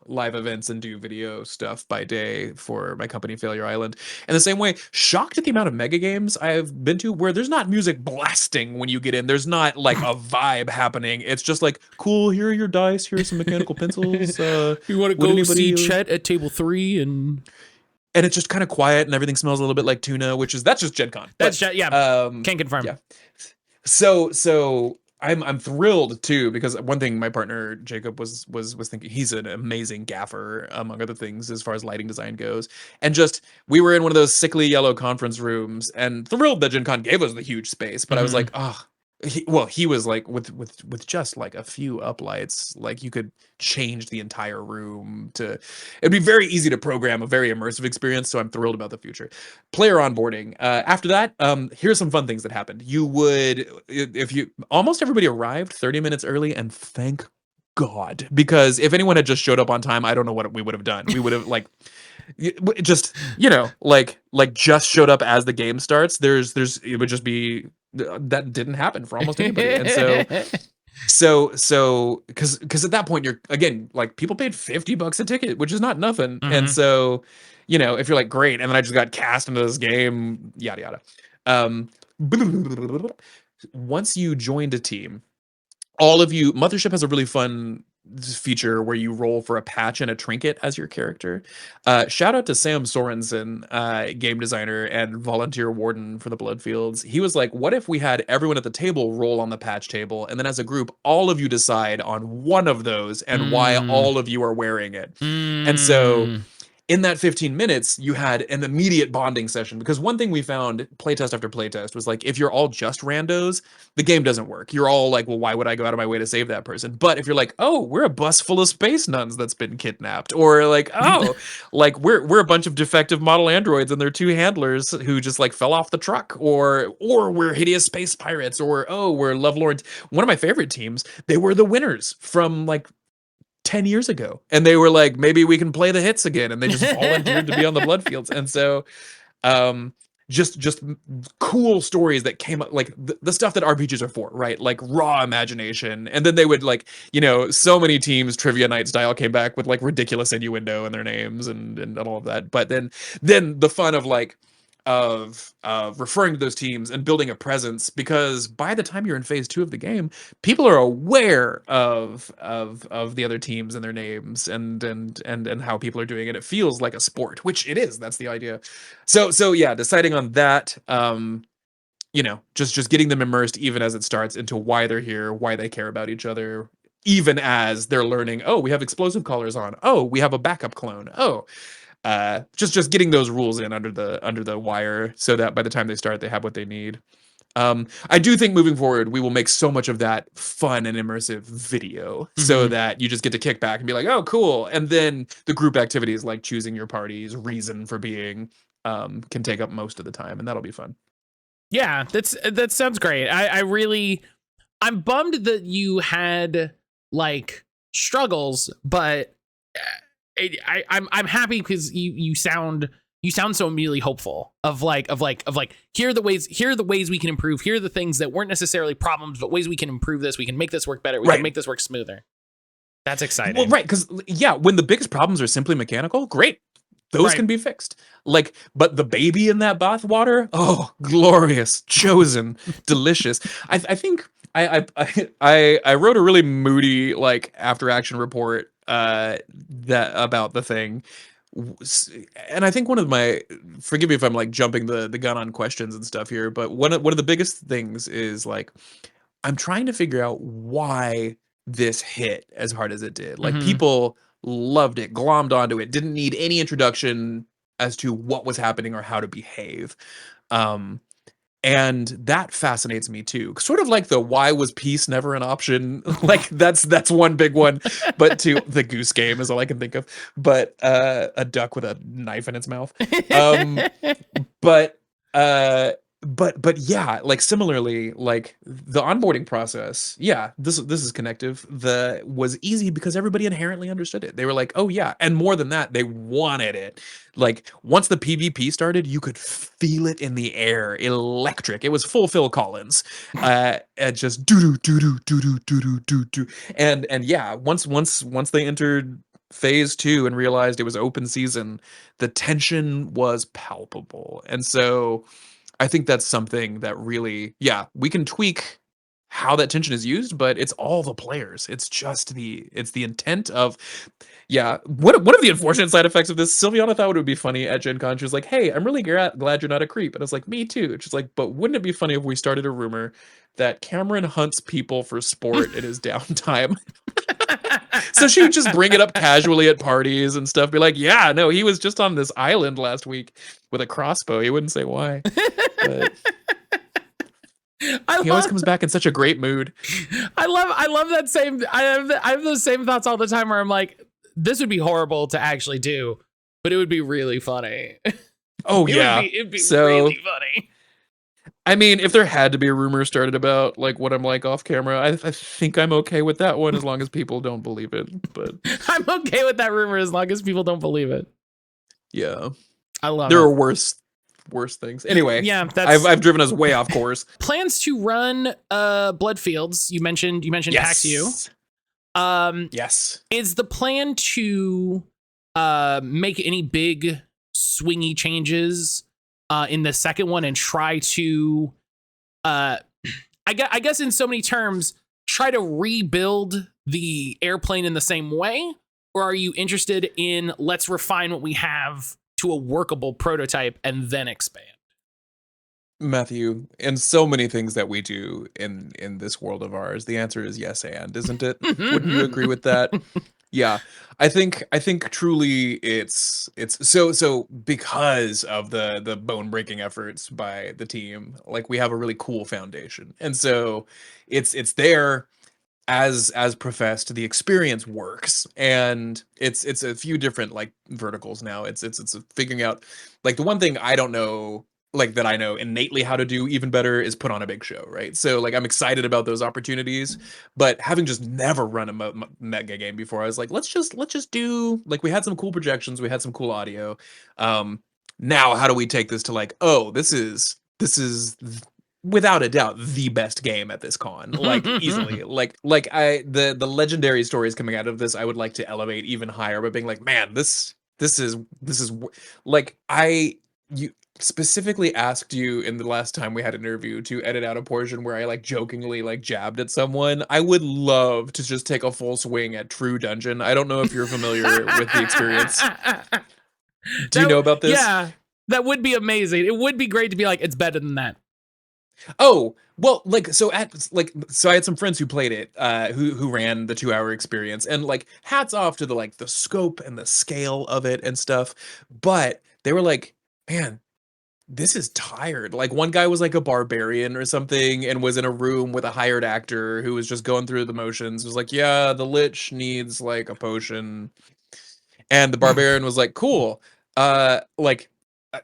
S2: live events and do video stuff by day for my company Failure Island. In the same way, shocked at the amount of mega games I've been to where there's not music blasting when you get in. There's not like a vibe happening. It's just like, cool, here are your dice, here's some mechanical pencils.
S1: You want to
S2: Would
S1: go see
S2: anybody
S1: Chet at table 3 and
S2: it's just kind of quiet, and everything smells a little bit like tuna, that's just Gen Con.
S1: that's Chet, yeah. Can't confirm.
S2: Yeah. So I'm thrilled too, because one thing my partner Jacob was thinking, he's an amazing gaffer among other things as far as lighting design goes, and just, we were in one of those sickly yellow conference rooms, and thrilled that Gen Con gave us the huge space, but I was like, oh. He was like, with just like a few uplights, like, you could change the entire room it'd be very easy to program a very immersive experience. So I'm thrilled about the future. Player onboarding. After that, here's some fun things that happened. Almost everybody arrived 30 minutes early, and thank God, because if anyone had just showed up on time, I don't know what we would have done. We would have like, just, like just showed up as the game starts. It would just be, that didn't happen for almost anybody. And so because at that point, you're, again, like, people paid $50 a ticket, which is not nothing. And so, if you're like, great, and then I just got cast into this game, yada yada. Once you joined a team, all of you, Mothership has a really fun feature where you roll for a patch and a trinket as your character. Shout out to Sam Sorensen, game designer and volunteer warden for the Bloodfields. He was like, what if we had everyone at the table roll on the patch table, and then as a group, all of you decide on one of those and why all of you are wearing it. And so in that 15 minutes, you had an immediate bonding session, because one thing we found playtest after playtest was like, if you're all just randos, the game doesn't work. You're all like, well, why would I go out of my way to save that person? But if you're like, oh, we're a bus full of space nuns that's been kidnapped, or like, oh, like we're a bunch of defective model androids and their two handlers who just like fell off the truck, or we're hideous space pirates, or oh, we're lovelorns. One of my favorite teams, they were the winners from like 10 years ago, and they were like, maybe we can play the hits again, and they just volunteered to be on the Bloodfields. And so just cool stories that came up, like the stuff that RPGs are for, right? Like raw imagination. And then they would like, you know, so many teams trivia night style came back with like ridiculous innuendo in their names and all of that. But then the fun of like of referring to those teams and building a presence, because by the time you're in phase 2 of the game, people are aware of the other teams and their names and how people are doing it. It feels like a sport, which it is. That's the idea. So yeah, deciding on that, you know, just getting them immersed even as it starts into why they're here, why they care about each other, even as they're learning, oh, we have explosive collars on, oh, we have a backup clone, oh, just getting those rules in under the wire, so that by the time they start, they have what they need. I do think moving forward, we will make so much of that fun and immersive video, so that you just get to kick back and be like, oh, cool. And then the group activities like choosing your party's reason for being can take up most of the time, and that'll be fun.
S1: Yeah, that sounds great. I'm bummed that you had like struggles, but I'm happy because you sound so immediately hopeful of like here are the ways we can improve, here are the things that weren't necessarily problems but ways we can improve this, we can make this work better, we can make this work smoother. That's exciting.
S2: Well, right, because yeah, when the biggest problems are simply mechanical, great, those can be fixed. Like, but the baby in that bath water, oh, glorious, chosen, delicious. I think I wrote a really moody like after action report that about the thing, and I think one of my, forgive me if I'm like jumping the gun on questions and stuff here, but one of the biggest things is like, I'm trying to figure out why this hit as hard as it did. Like, people loved it, glommed onto it, didn't need any introduction as to what was happening or how to behave. And that fascinates me too. Sort of like the why was peace never an option? Like that's one big one. But to the Goose Game is all I can think of. But a duck with a knife in its mouth. But yeah, like similarly, like the onboarding process, yeah, this is connective. Was easy because everybody inherently understood it. They were like, oh yeah, and more than that, they wanted it. Like once the PvP started, you could feel it in the air, electric. It was full Phil Collins, and just doo doo doo doo doo doo doo doo doo. And yeah, once they entered phase 2 and realized it was open season, the tension was palpable, and so I think that's something that really, yeah, we can tweak how that tension is used, but it's all the players. It's just the intent of, yeah. One of the unfortunate side effects of this, Silviana thought it would be funny at Gen Con. She was like, hey, I'm really glad you're not a creep. And I was like, me too. She's like, but wouldn't it be funny if we started a rumor that Cameron hunts people for sport in his downtime? So she would just bring it up casually at parties and stuff, be like, yeah, no, he was just on this island last week with a crossbow. He wouldn't say why. But he always comes back in such a great mood.
S1: I love that same, I have those same thoughts all the time where I'm like, this would be horrible to actually do, but it would be really funny.
S2: Oh yeah.
S1: It'd be really funny.
S2: I mean, if there had to be a rumor started about like what I'm like off camera, I think I'm okay with that one as long as people don't believe it. But
S1: I'm okay with that rumor as long as people don't believe it.
S2: Yeah,
S1: I love
S2: there
S1: it.
S2: are worse things. Anyway,
S1: yeah,
S2: I've driven us way off course.
S1: Plans to run Bloodfields. You mentioned
S2: Yes.
S1: PAX-U.
S2: Yes.
S1: Is the plan to make any big swingy changes in the second one and try to I guess in so many terms try to rebuild the airplane in the same way? Or are you interested in let's refine what we have to a workable prototype and then expand?
S2: Matthew, in so many things that we do in this world of ours, the answer is yes and, isn't it? Wouldn't you agree with that? Yeah. I think truly it's so because of the bone breaking efforts by the team, like we have a really cool foundation. And so it's there as professed, the experience works, and it's a few different like verticals now. It's figuring out, like, the one thing I don't know, like, that I know innately how to do even better is put on a big show, right? So like I'm excited about those opportunities, but having just never run a mega game before, I was like, let's just do, like, we had some cool projections, we had some cool audio. um Now how do we take this to, like, oh, this is without a doubt the best game at this con, like, easily. Like I the legendary stories coming out of this, I would like to elevate even higher by being like, man, this is like, you specifically asked you in the last time we had an interview to edit out a portion where I, like, jokingly, like, jabbed at someone. I would love to just take a full swing at True Dungeon. I don't know if you're familiar with the experience. Do you know about this?
S1: Yeah, that would be amazing. It would be great to be like, it's better than that.
S2: Oh, well, like, so I had some friends who played it, who ran the 2-hour experience, and, like, hats off to the, like, the scope and the scale of it and stuff, but they were like, man, this is tired. Like, one guy was like a barbarian or something and was in a room with a hired actor who was just going through the motions. It was like, yeah, the lich needs, like, a potion. And the barbarian was like, cool. Like,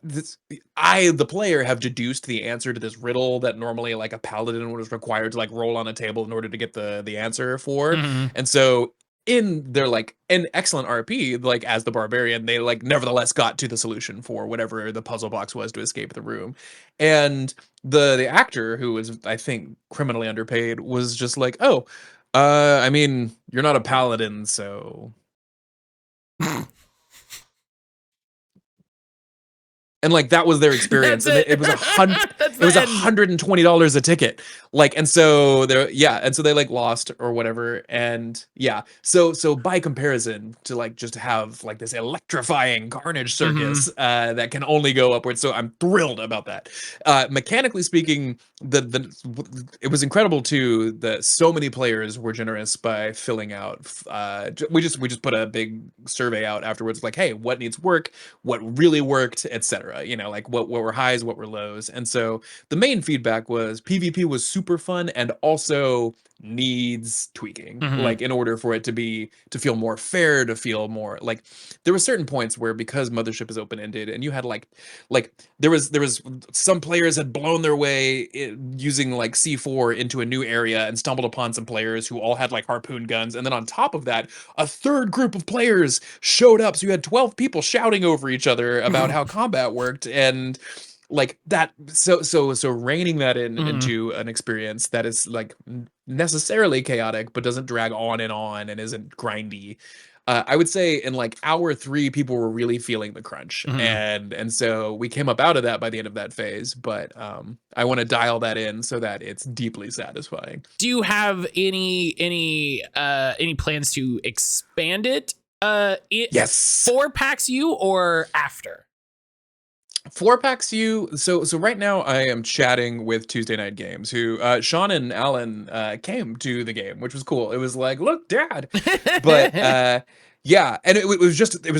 S2: the player, have deduced the answer to this riddle that normally, like, a paladin was required to, like, roll on a table in order to get the answer for.
S1: Mhm.
S2: And so in their, like, an excellent RP, like, as the barbarian, they, like, nevertheless got to the solution for whatever the puzzle box was to escape the room. And the actor, who was, I think, criminally underpaid, was just like, oh, I mean, you're not a paladin, so. And, like, that was their experience,
S1: That's
S2: and
S1: it.
S2: it was
S1: That's
S2: it was
S1: the end.
S2: $120 a ticket, like, and so they, like, lost or whatever, and yeah, so by comparison to, like, just have, like, this electrifying carnage circus, that can only go upwards, so I'm thrilled about that. Mechanically speaking, it was incredible too that so many players were generous by filling out. We just put a big survey out afterwards, like, hey, what needs work, what really worked, etc. You know, like, what were highs, what were lows. And so the main feedback was PvP was super fun and also needs tweaking, like, in order for it to feel more fair, to feel more like, there were certain points where, because Mothership is open-ended and you had, like there was some players had blown their way using, like, C4 into a new area and stumbled upon some players who all had, like, harpoon guns, and then on top of that, a third group of players showed up, so you had 12 people shouting over each other about how combat worked, and, like, that, so reining that into an experience that is, like, necessarily chaotic but doesn't drag on and isn't grindy. I would say in, like, hour 3, people were really feeling the crunch, and so we came up out of that by the end of that phase. But I want to dial that in so that it's deeply satisfying.
S1: Do you have any plans to expand it?
S2: Yes.
S1: For PAX U or after?
S2: For PAX U, so right now I am chatting with Tuesday Night Games, who Sean and Alan came to the game, which was cool. It was like, look, Dad, but yeah, and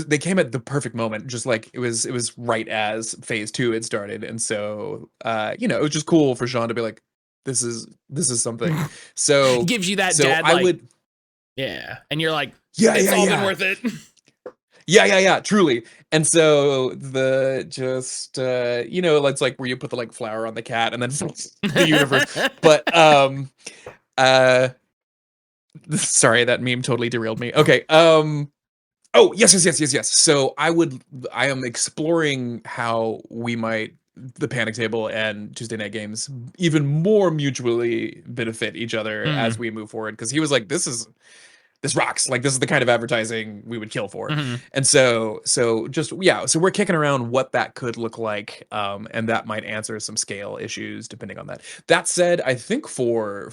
S2: they came at the perfect moment, just like it was right as phase 2 had started, and so it was just cool for Sean to be like, this is something. So
S1: Gives you that
S2: so
S1: dad,
S2: I
S1: like,
S2: would,
S1: yeah, and you're like,
S2: yeah,
S1: it's
S2: yeah,
S1: all
S2: yeah.
S1: been worth it.
S2: Yeah, truly. And so it's like where you put the, like, flower on the cat and then the universe. But uh sorry, that meme totally derailed me. Okay. Oh, yes. So I am exploring how we might, the Panic Table and Tuesday Night Games, even more mutually benefit each other as we move forward, because he was like, this is this rocks. Like, this is the kind of advertising we would kill for.
S1: Mhm.
S2: And so we're kicking around what that could look like, and that might answer some scale issues depending on that. That said, I think for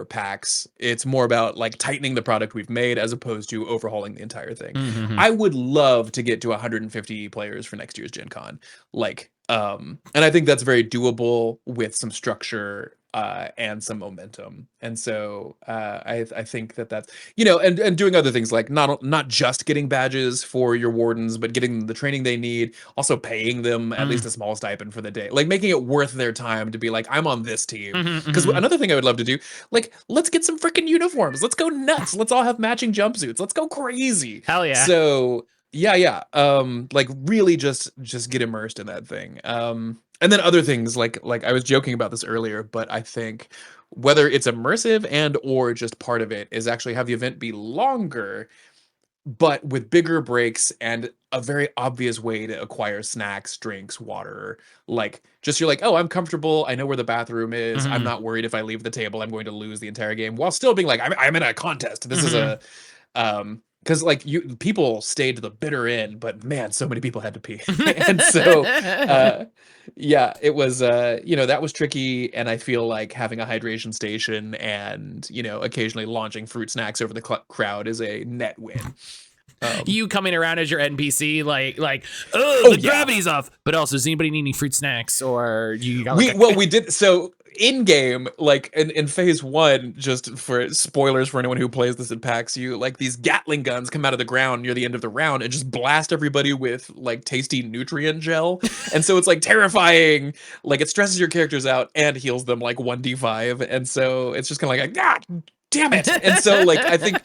S2: PAX, it's more about like tightening the product we've made as opposed to overhauling the entire thing.
S1: Mhm.
S2: I would love to get to 150 players for next year's Gen Con. Like, and I think that's very doable with some structure and some momentum. And so I think that's, and doing other things like not just getting badges for your wardens, but getting them the training they need, also paying them at least a small stipend for the day, like making it worth their time to be like, I'm on this team. Because another thing I would love to do, like, let's get some freaking uniforms. Let's go nuts. Let's all have matching jumpsuits. Let's go crazy.
S1: Hell yeah.
S2: So yeah. Like really just get immersed in that thing. And then other things like I was joking about this earlier, but I think whether it's immersive and or just part of it is actually have the event be longer, but with bigger breaks and a very obvious way to acquire snacks, drinks, water. Like, just you're like, oh, I'm comfortable. I know where the bathroom is. I'm not worried if I leave the table, I'm going to lose the entire game, while still being like, I'm in a contest. This is a because like people stayed to the bitter end, but man, so many people had to pee. And so yeah, it was that was tricky. And I feel like having a hydration station and occasionally launching fruit snacks over the crowd is a net win.
S1: You coming around as your NPC, like, oh, the gravity's off. But also, does anybody need any fruit snacks? Or you got
S2: we did so in game, like in phase 1, just for spoilers for anyone who plays this in PAX, like these Gatling guns come out of the ground near the end of the round and just blast everybody with like tasty nutrient gel. And so it's like terrifying, like it stresses your characters out and heals them like 1d5. And so it's just kind of like, God damn it. And so like I think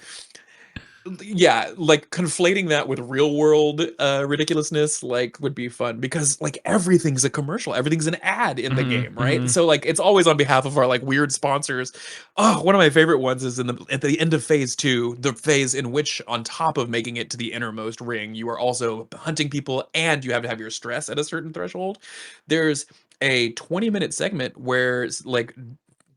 S2: like conflating that with real world ridiculousness like would be fun, because like everything's a commercial, everything's an ad in the game, right? So like it's always on behalf of our like weird sponsors. Oh, one of my favorite ones is at the end of phase 2, the phase in which, on top of making it to the innermost ring, you are also hunting people and you have to have your stress at a certain threshold. There's a 20-minute segment where like,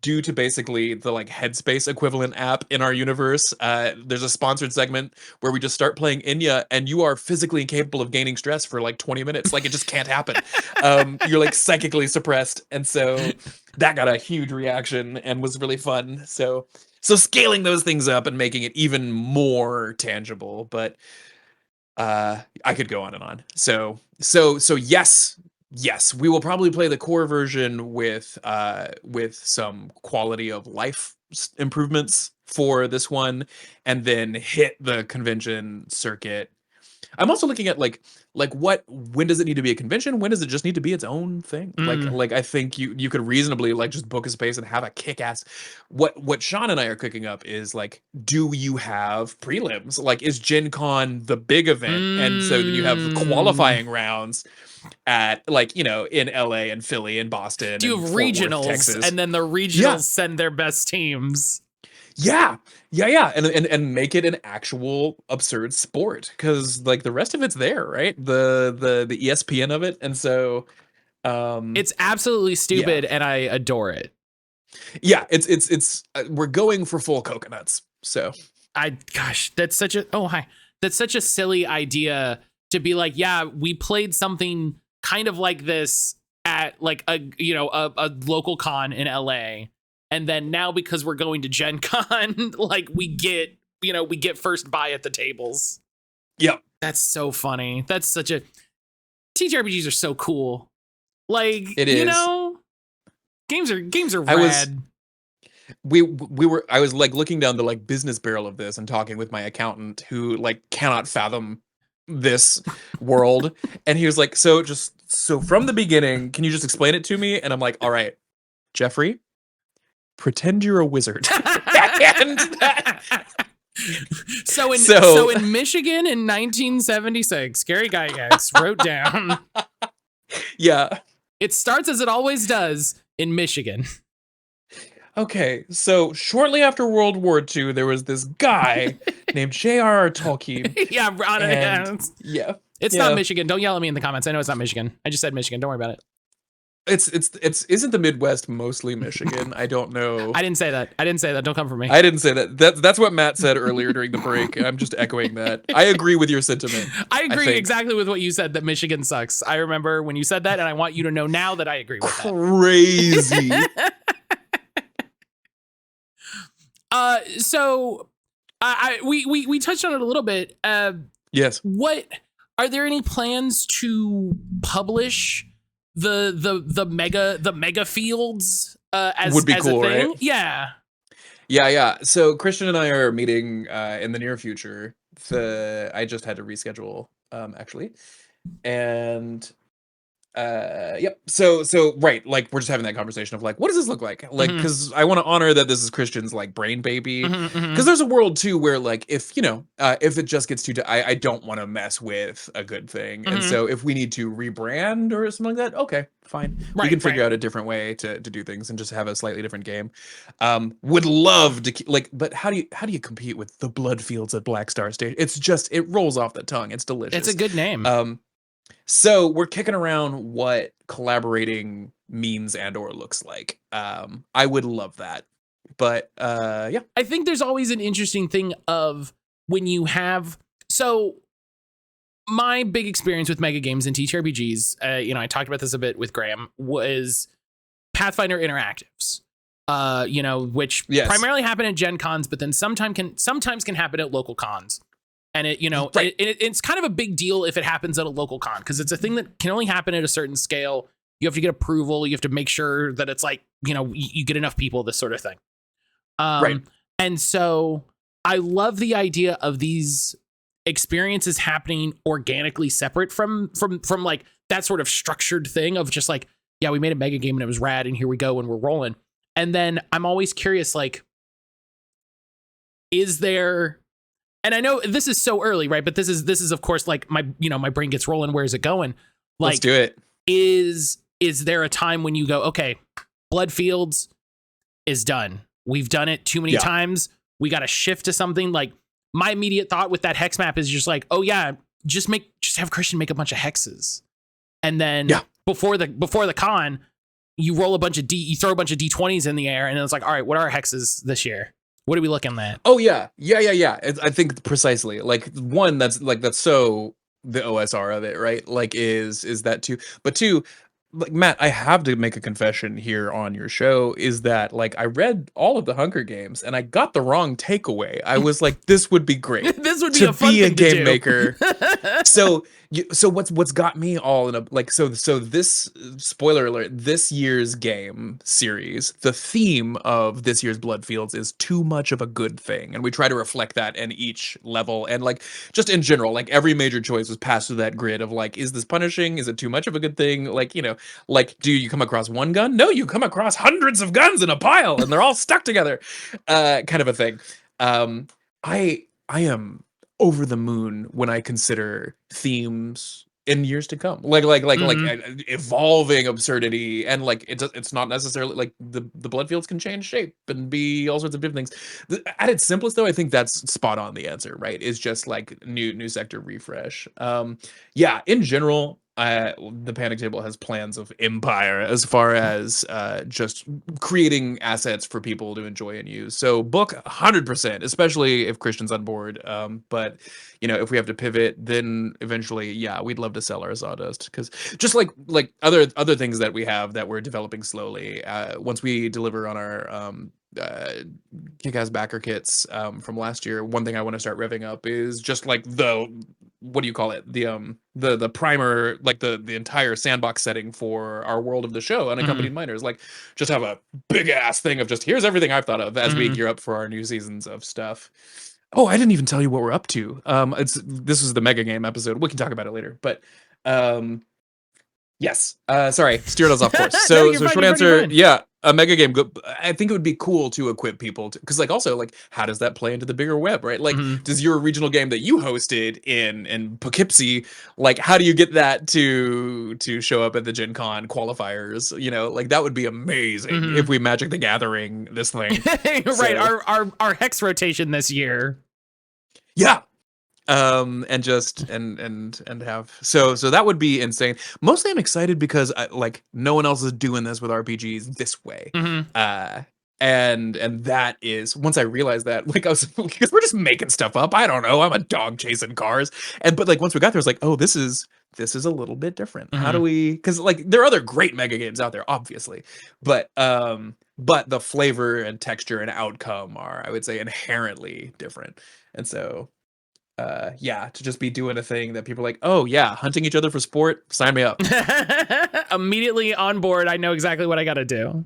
S2: due to basically the like Headspace equivalent app in our universe, there's a sponsored segment where we just start playing Enya and you are physically incapable of gaining stress for like 20 minutes. Like, it just can't happen. You're like psychically suppressed. And so that got a huge reaction and was really fun. So scaling those things up and making it even more tangible. But I could go on and on. So yes, we will probably play the core version with some quality of life improvements for this one, and then hit the convention circuit. I'm also looking at like when does it need to be a convention? When does it just need to be its own thing? Like I think you could reasonably like just book a space and have a kick-ass. What Sean and I are cooking up is like, do you have prelims? Like, is Gen Con the big event? And so then you have the qualifying rounds at like, in LA and Philly and Boston.
S1: Do you have regionals, Texas, and then the regionals send their best teams?
S2: Yeah. And make it an actual absurd sport, because like the rest of it's there, right? The ESPN of it. And so
S1: it's absolutely stupid, and I adore it.
S2: Yeah, it's we're going for full coconuts. So
S1: that's such a silly idea to be like, yeah, we played something kind of like this at like a local con in LA. And then now, because we're going to Gen Con, like we get first buy at the tables.
S2: Yep.
S1: That's so funny. That's such a TTRPGs are so cool. Like,
S2: it is.
S1: Games are rad.
S2: I was like looking down the like business barrel of this and talking with my accountant, who like cannot fathom this world. And he was like, so from the beginning, can you just explain it to me? And I'm like, all right, Jeffrey, pretend you're a wizard.
S1: So in Michigan in 1976, Gary Gygax wrote down.
S2: Yeah.
S1: It starts as it always does in Michigan.
S2: Okay, so shortly after World War II, there was this guy named J.R.R. Tolkien.
S1: Yeah, It's not Michigan. Don't yell at me in the comments. I know it's not Michigan. I just said Michigan. Don't worry about it.
S2: It's isn't the Midwest mostly Michigan? I don't know.
S1: I didn't say that. Don't come for me.
S2: I didn't say that. That's what Matt said earlier during the break. I'm just echoing that. I agree with your sentiment.
S1: I agree
S2: think.
S1: exactly with what you said, that Michigan sucks. I remember when you said that, and I want you to know now that I agree with
S2: Crazy.
S1: So we touched on it a little bit.
S2: Yes.
S1: What are there any plans to publish the mega fields as
S2: Would be
S1: as
S2: cool,
S1: a thing?
S2: right?
S1: Yeah.
S2: So Christian and I are meeting in the near future. I just had to reschedule actually. And yep. So right, like we're just having that conversation of like, what does this look like? Like, because I want to honor that this is Christian's like brain baby. Because there's a world too where like if if it just gets too, I don't want to mess with a good thing, and so if we need to rebrand or something like that, okay, fine, we can figure out a different way to do things and just have a slightly different game. Would love to like, but how do you compete with the Bloodfields at Blackstar Station? It's just it rolls off the tongue. It's delicious.
S1: It's a good name.
S2: So we're kicking around what collaborating means and or looks like. I would love that. But yeah.
S1: I think there's always an interesting thing of when you have, so my big experience with mega games and TTRPGs, I talked about this a bit with Graham, was Pathfinder interactives. Which primarily happen at Gen Cons, but then sometimes can happen at local cons. And it's kind of a big deal if it happens at a local con, because it's a thing that can only happen at a certain scale. You have to get approval. You have to make sure that it's like, you get enough people, this sort of thing.
S2: Right.
S1: And so I love the idea of these experiences happening organically separate from like that sort of structured thing of just like, yeah, we made a mega game and it was rad and here we go and we're rolling. And then I'm always curious, like, is there, and I know this is so early, right? But this is of course like my brain gets rolling. Where's it going? Like,
S2: let's do it.
S1: Is there a time when you go, okay, Bloodfields is done. We've done it too many times. We got to shift to something. Like, my immediate thought with that hex map is just like, oh yeah, just have Christian make a bunch of hexes, and then before the con, you roll you throw a bunch of D20s in the air, and it's like, all right, what are our hexes this year? What are we looking at?
S2: Oh yeah. I think precisely like one that's so the OSR of it, right? Like is that too, but two, like Matt, I have to make a confession here on your show is that like I read all of the Hunger Games and I got the wrong takeaway. I was like, this would be great.
S1: This would be a fun thing
S2: game
S1: to do.
S2: maker. So what's got me all in a like so this spoiler alert, this year's game series, the theme of this year's Bloodfields is too much of a good thing, and we try to reflect that in each level, and like just in general, like every major choice was passed through that grid of like, is this punishing? Is it too much of a good thing? Like, like, do you come across one gun? No, you come across hundreds of guns in a pile and they're all stuck together, kind of a thing. I am over the moon when I consider themes in years to come, like evolving absurdity, and like it's not necessarily like the Bloodfields can change shape and be all sorts of different things. At its simplest, though, I think that's spot on. The answer, right, is just like new sector refresh. In general, the Panic Table has plans of empire as far as just creating assets for people to enjoy and use. So book 100%, especially if Christian's on board. But if we have to pivot, then eventually, we'd love to sell our sawdust, because just like other things that we have that we're developing slowly. Once we deliver on our kick-ass backer kits from last year, one thing I want to start revving up is just like what do you call it, the primer, like the entire sandbox setting for our world of the show, Unaccompanied Minors. Like, just have a big ass thing of just, here's everything I've thought of as we gear up for our new seasons of stuff. Oh, I didn't even tell you what we're up to. This is the mega game episode, we can talk about it later, but yes, sorry, steered us off course. So short answer, a mega game. I think it would be cool to equip people to, because like also like, how does that play into the bigger web, right? Like, does your regional game that you hosted in Poughkeepsie, like, how do you get that to show up at the Gen Con qualifiers? Like, that would be amazing if we Magic the Gathering this thing.
S1: Right, our hex rotation this year.
S2: Yeah. and just and have so that would be insane. Mostly I'm excited because like no one else is doing this with RPGs this way. And that is, once I realized that, like I was, because we're just making stuff up. I don't know, I'm a dog chasing cars, but like once we got there, I was like, oh, this is a little bit different. How do we, because like there are other great mega games out there, obviously, but the flavor and texture and outcome are, I would say, inherently different. And so yeah, to just be doing a thing that people are like, oh yeah, hunting each other for sport, sign me up.
S1: Immediately on board. I know exactly what I got to do.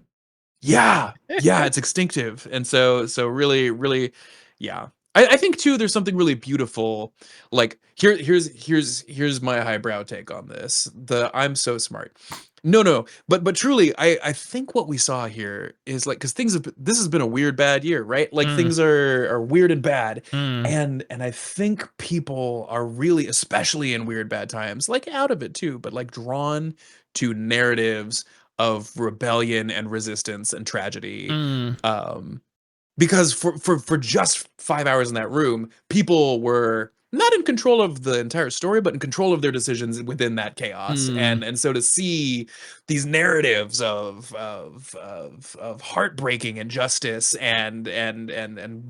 S2: Yeah, it's instinctive. And so really, yeah. I think too, there's something really beautiful. Like here's my highbrow take on this. I'm so smart. No, but truly, I think what we saw here is like, because this has been a weird bad year, right? Like things are weird and bad, and I think people are really, especially in weird bad times, like out of it too, but like drawn to narratives of rebellion and resistance and tragedy. Because for just 5 hours in that room, people were not in control of the entire story, but in control of their decisions within that chaos. And so to see these narratives of heartbreaking injustice and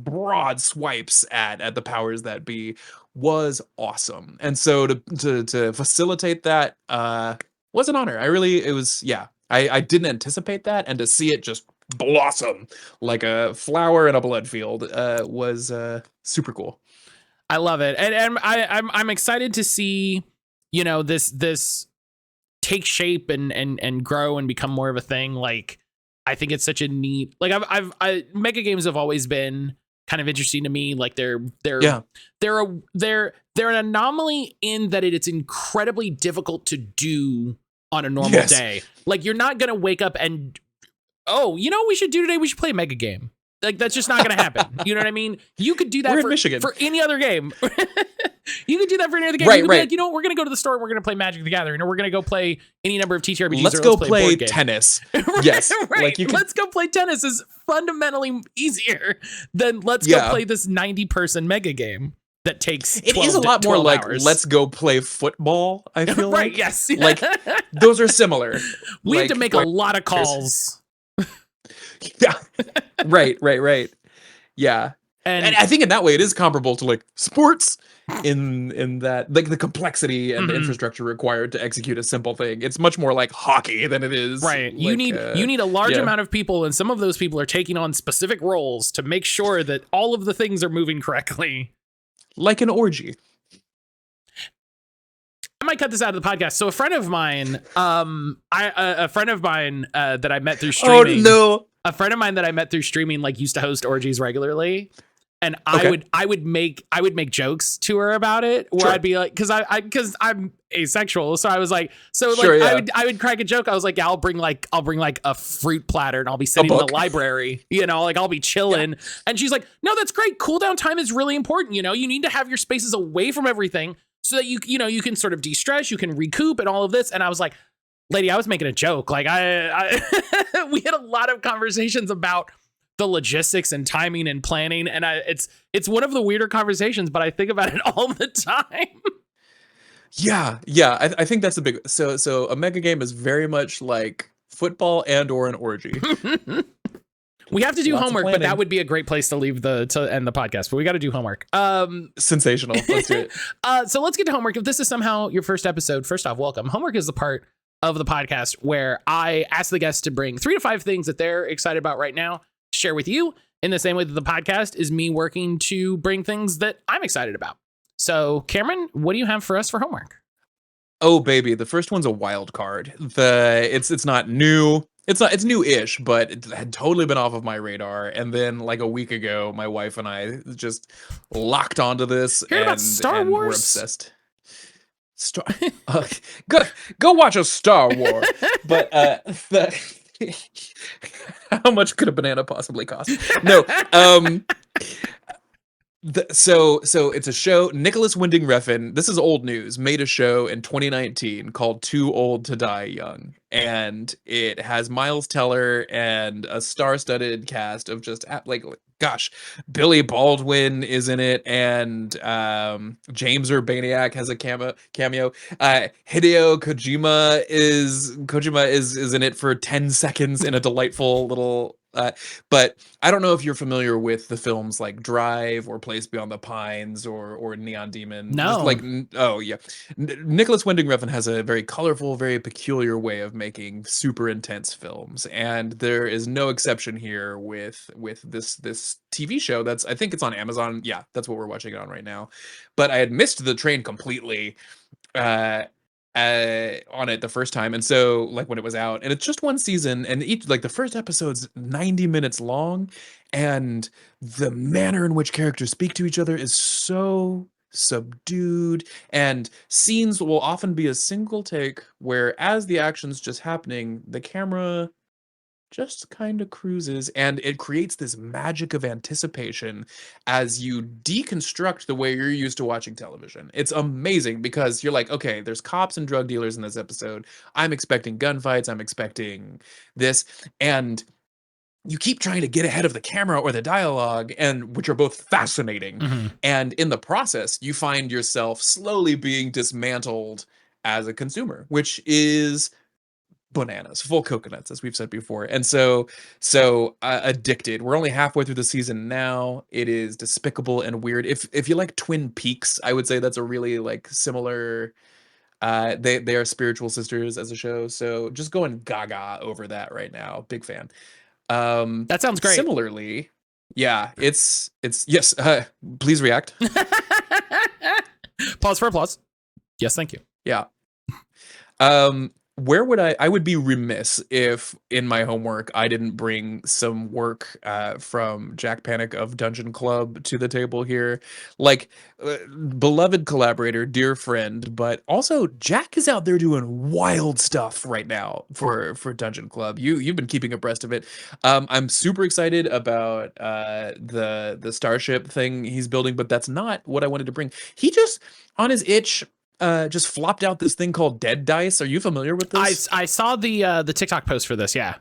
S2: broad swipes at the powers that be was awesome. And so to facilitate that was an honor. I didn't anticipate that, and to see it just blossom like a flower in a blood field was super cool.
S1: I love it, and I'm excited to see, you know, this take shape and grow and become more of a thing. Like, I think it's such a neat, like mega games have always been kind of interesting to me. Like they're an anomaly in that it's incredibly difficult to do on a normal day. Like, you're not gonna wake up and, oh, you know what we should do today? We should play a mega game. Like, that's just not going to happen. You know what I mean? You could do that for any other game. You could do that for any other game.
S2: Right.
S1: Be like, you know what? We're going to go to the store and we're going to play Magic the Gathering, or we're going to go play any number of TTRPGs.
S2: Let's go play tennis. Yes.
S1: Right. Like let's go play tennis is fundamentally easier than let's go play this 90-person mega game that takes 12
S2: It is a lot more like
S1: hours.
S2: Let's go play football, I feel like.
S1: Right, yes.
S2: Like, those are similar.
S1: We have to make a lot of calls.
S2: Yeah. Right. Yeah. And I think in that way it is comparable to like sports in that, like, the complexity and the infrastructure required to execute a simple thing. It's much more like hockey than it is.
S1: Right.
S2: Like,
S1: you need a large amount of people, and some of those people are taking on specific roles to make sure that all of the things are moving correctly.
S2: Like an orgy.
S1: I might cut this out of the podcast. So a friend of mine, that I met through streaming.
S2: Oh no.
S1: A friend of mine that I met through streaming, like, used to host orgies regularly, and I would make jokes to her about it, where I'd be like, because I'm asexual, so I was like, I would crack a joke. I was like, yeah, I'll bring like a fruit platter, and I'll be sitting in the library, you know, like I'll be chilling. And she's like, no, that's great. Cool down time is really important. You know, you need to have your spaces away from everything so that you can sort of de-stress, you can recoup, and all of this. And I was like, lady, I was making a joke. Like, we had a lot of conversations about the logistics and timing and planning, and it's one of the weirder conversations, but I think about it all the time.
S2: Yeah. I think that's a big. So a mega game is very much like football and or an orgy.
S1: We have to do homework, but that would be a great place to end the podcast. But we got to do homework.
S2: Sensational. Let's do it.
S1: So let's get to homework. If this is somehow your first episode, first off, welcome. Homework is the part of the podcast where I ask the guests to bring 3 to 5 things that they're excited about right now to share with you, in the same way that the podcast is me working to bring things that I'm excited about. So, Cameron, what do you have for us for homework?
S2: Oh, baby. The first one's a wild card. It's not new. It's new-ish, but it had totally been off of my radar. And then, like, a week ago, my wife and I just locked onto this.
S1: Heard about Star Wars?
S2: We're obsessed. Go watch a Star Wars. But how much could a banana possibly cost? No. So it's a show. Nicholas Winding Refn, this is old news, made a show in 2019 called Too Old to Die Young, and it has Miles Teller and a star-studded cast of just like gosh, Billy Baldwin is in it, and James Urbaniak has a cameo. Hideo Kojima is in it for 10 seconds in a delightful little. But I don't know if you're familiar with the films like Drive or Place Beyond the Pines or Neon Demon. Just
S1: No.
S2: like, oh yeah, Nicholas Winding Refn has a very colorful, very peculiar way of making super intense films, and there is no exception here with this TV show. That's, I think it's on Amazon. Yeah, that's what we're watching it on right now. But I had missed the train completely. Uh, on it the first time, and so like when it was out, and it's just one season, and each like the first episode's 90 minutes long, and the manner in which characters speak to each other is so subdued, and scenes will often be a single take where as the action's just happening, the camera just kind of cruises, and it creates this magic of anticipation as you deconstruct the way you're used to watching television. It's amazing because you're like, okay, there's cops and drug dealers in this episode. I'm expecting gunfights, I'm expecting this, and you keep trying to get ahead of the camera or the dialogue, and which are both fascinating.
S1: Mm-hmm.
S2: And in the process, you find yourself slowly being dismantled as a consumer, which is bananas, full coconuts, as we've said before. And so addicted. We're only halfway through the season now. It is despicable and weird. If you like Twin Peaks, I would say that's a really like similar. They are spiritual sisters as a show. So just going gaga over that right now. Big fan.
S1: That sounds great.
S2: Similarly, yeah, it's yes. Please react.
S1: Pause for applause. Yes, thank you.
S2: Yeah. Where would I would be remiss if in my homework I didn't bring some work from Jack Panic of Dungeon Club to the table here. Like, beloved collaborator, dear friend, but also Jack is out there doing wild stuff right now for Dungeon Club. You've been keeping abreast of it. I'm super excited about the Starship thing he's building, but that's not what I wanted to bring. He just, on his itch, just flopped out this thing called Dead Dice. Are you familiar with this?
S1: I saw the TikTok post for this. Yeah,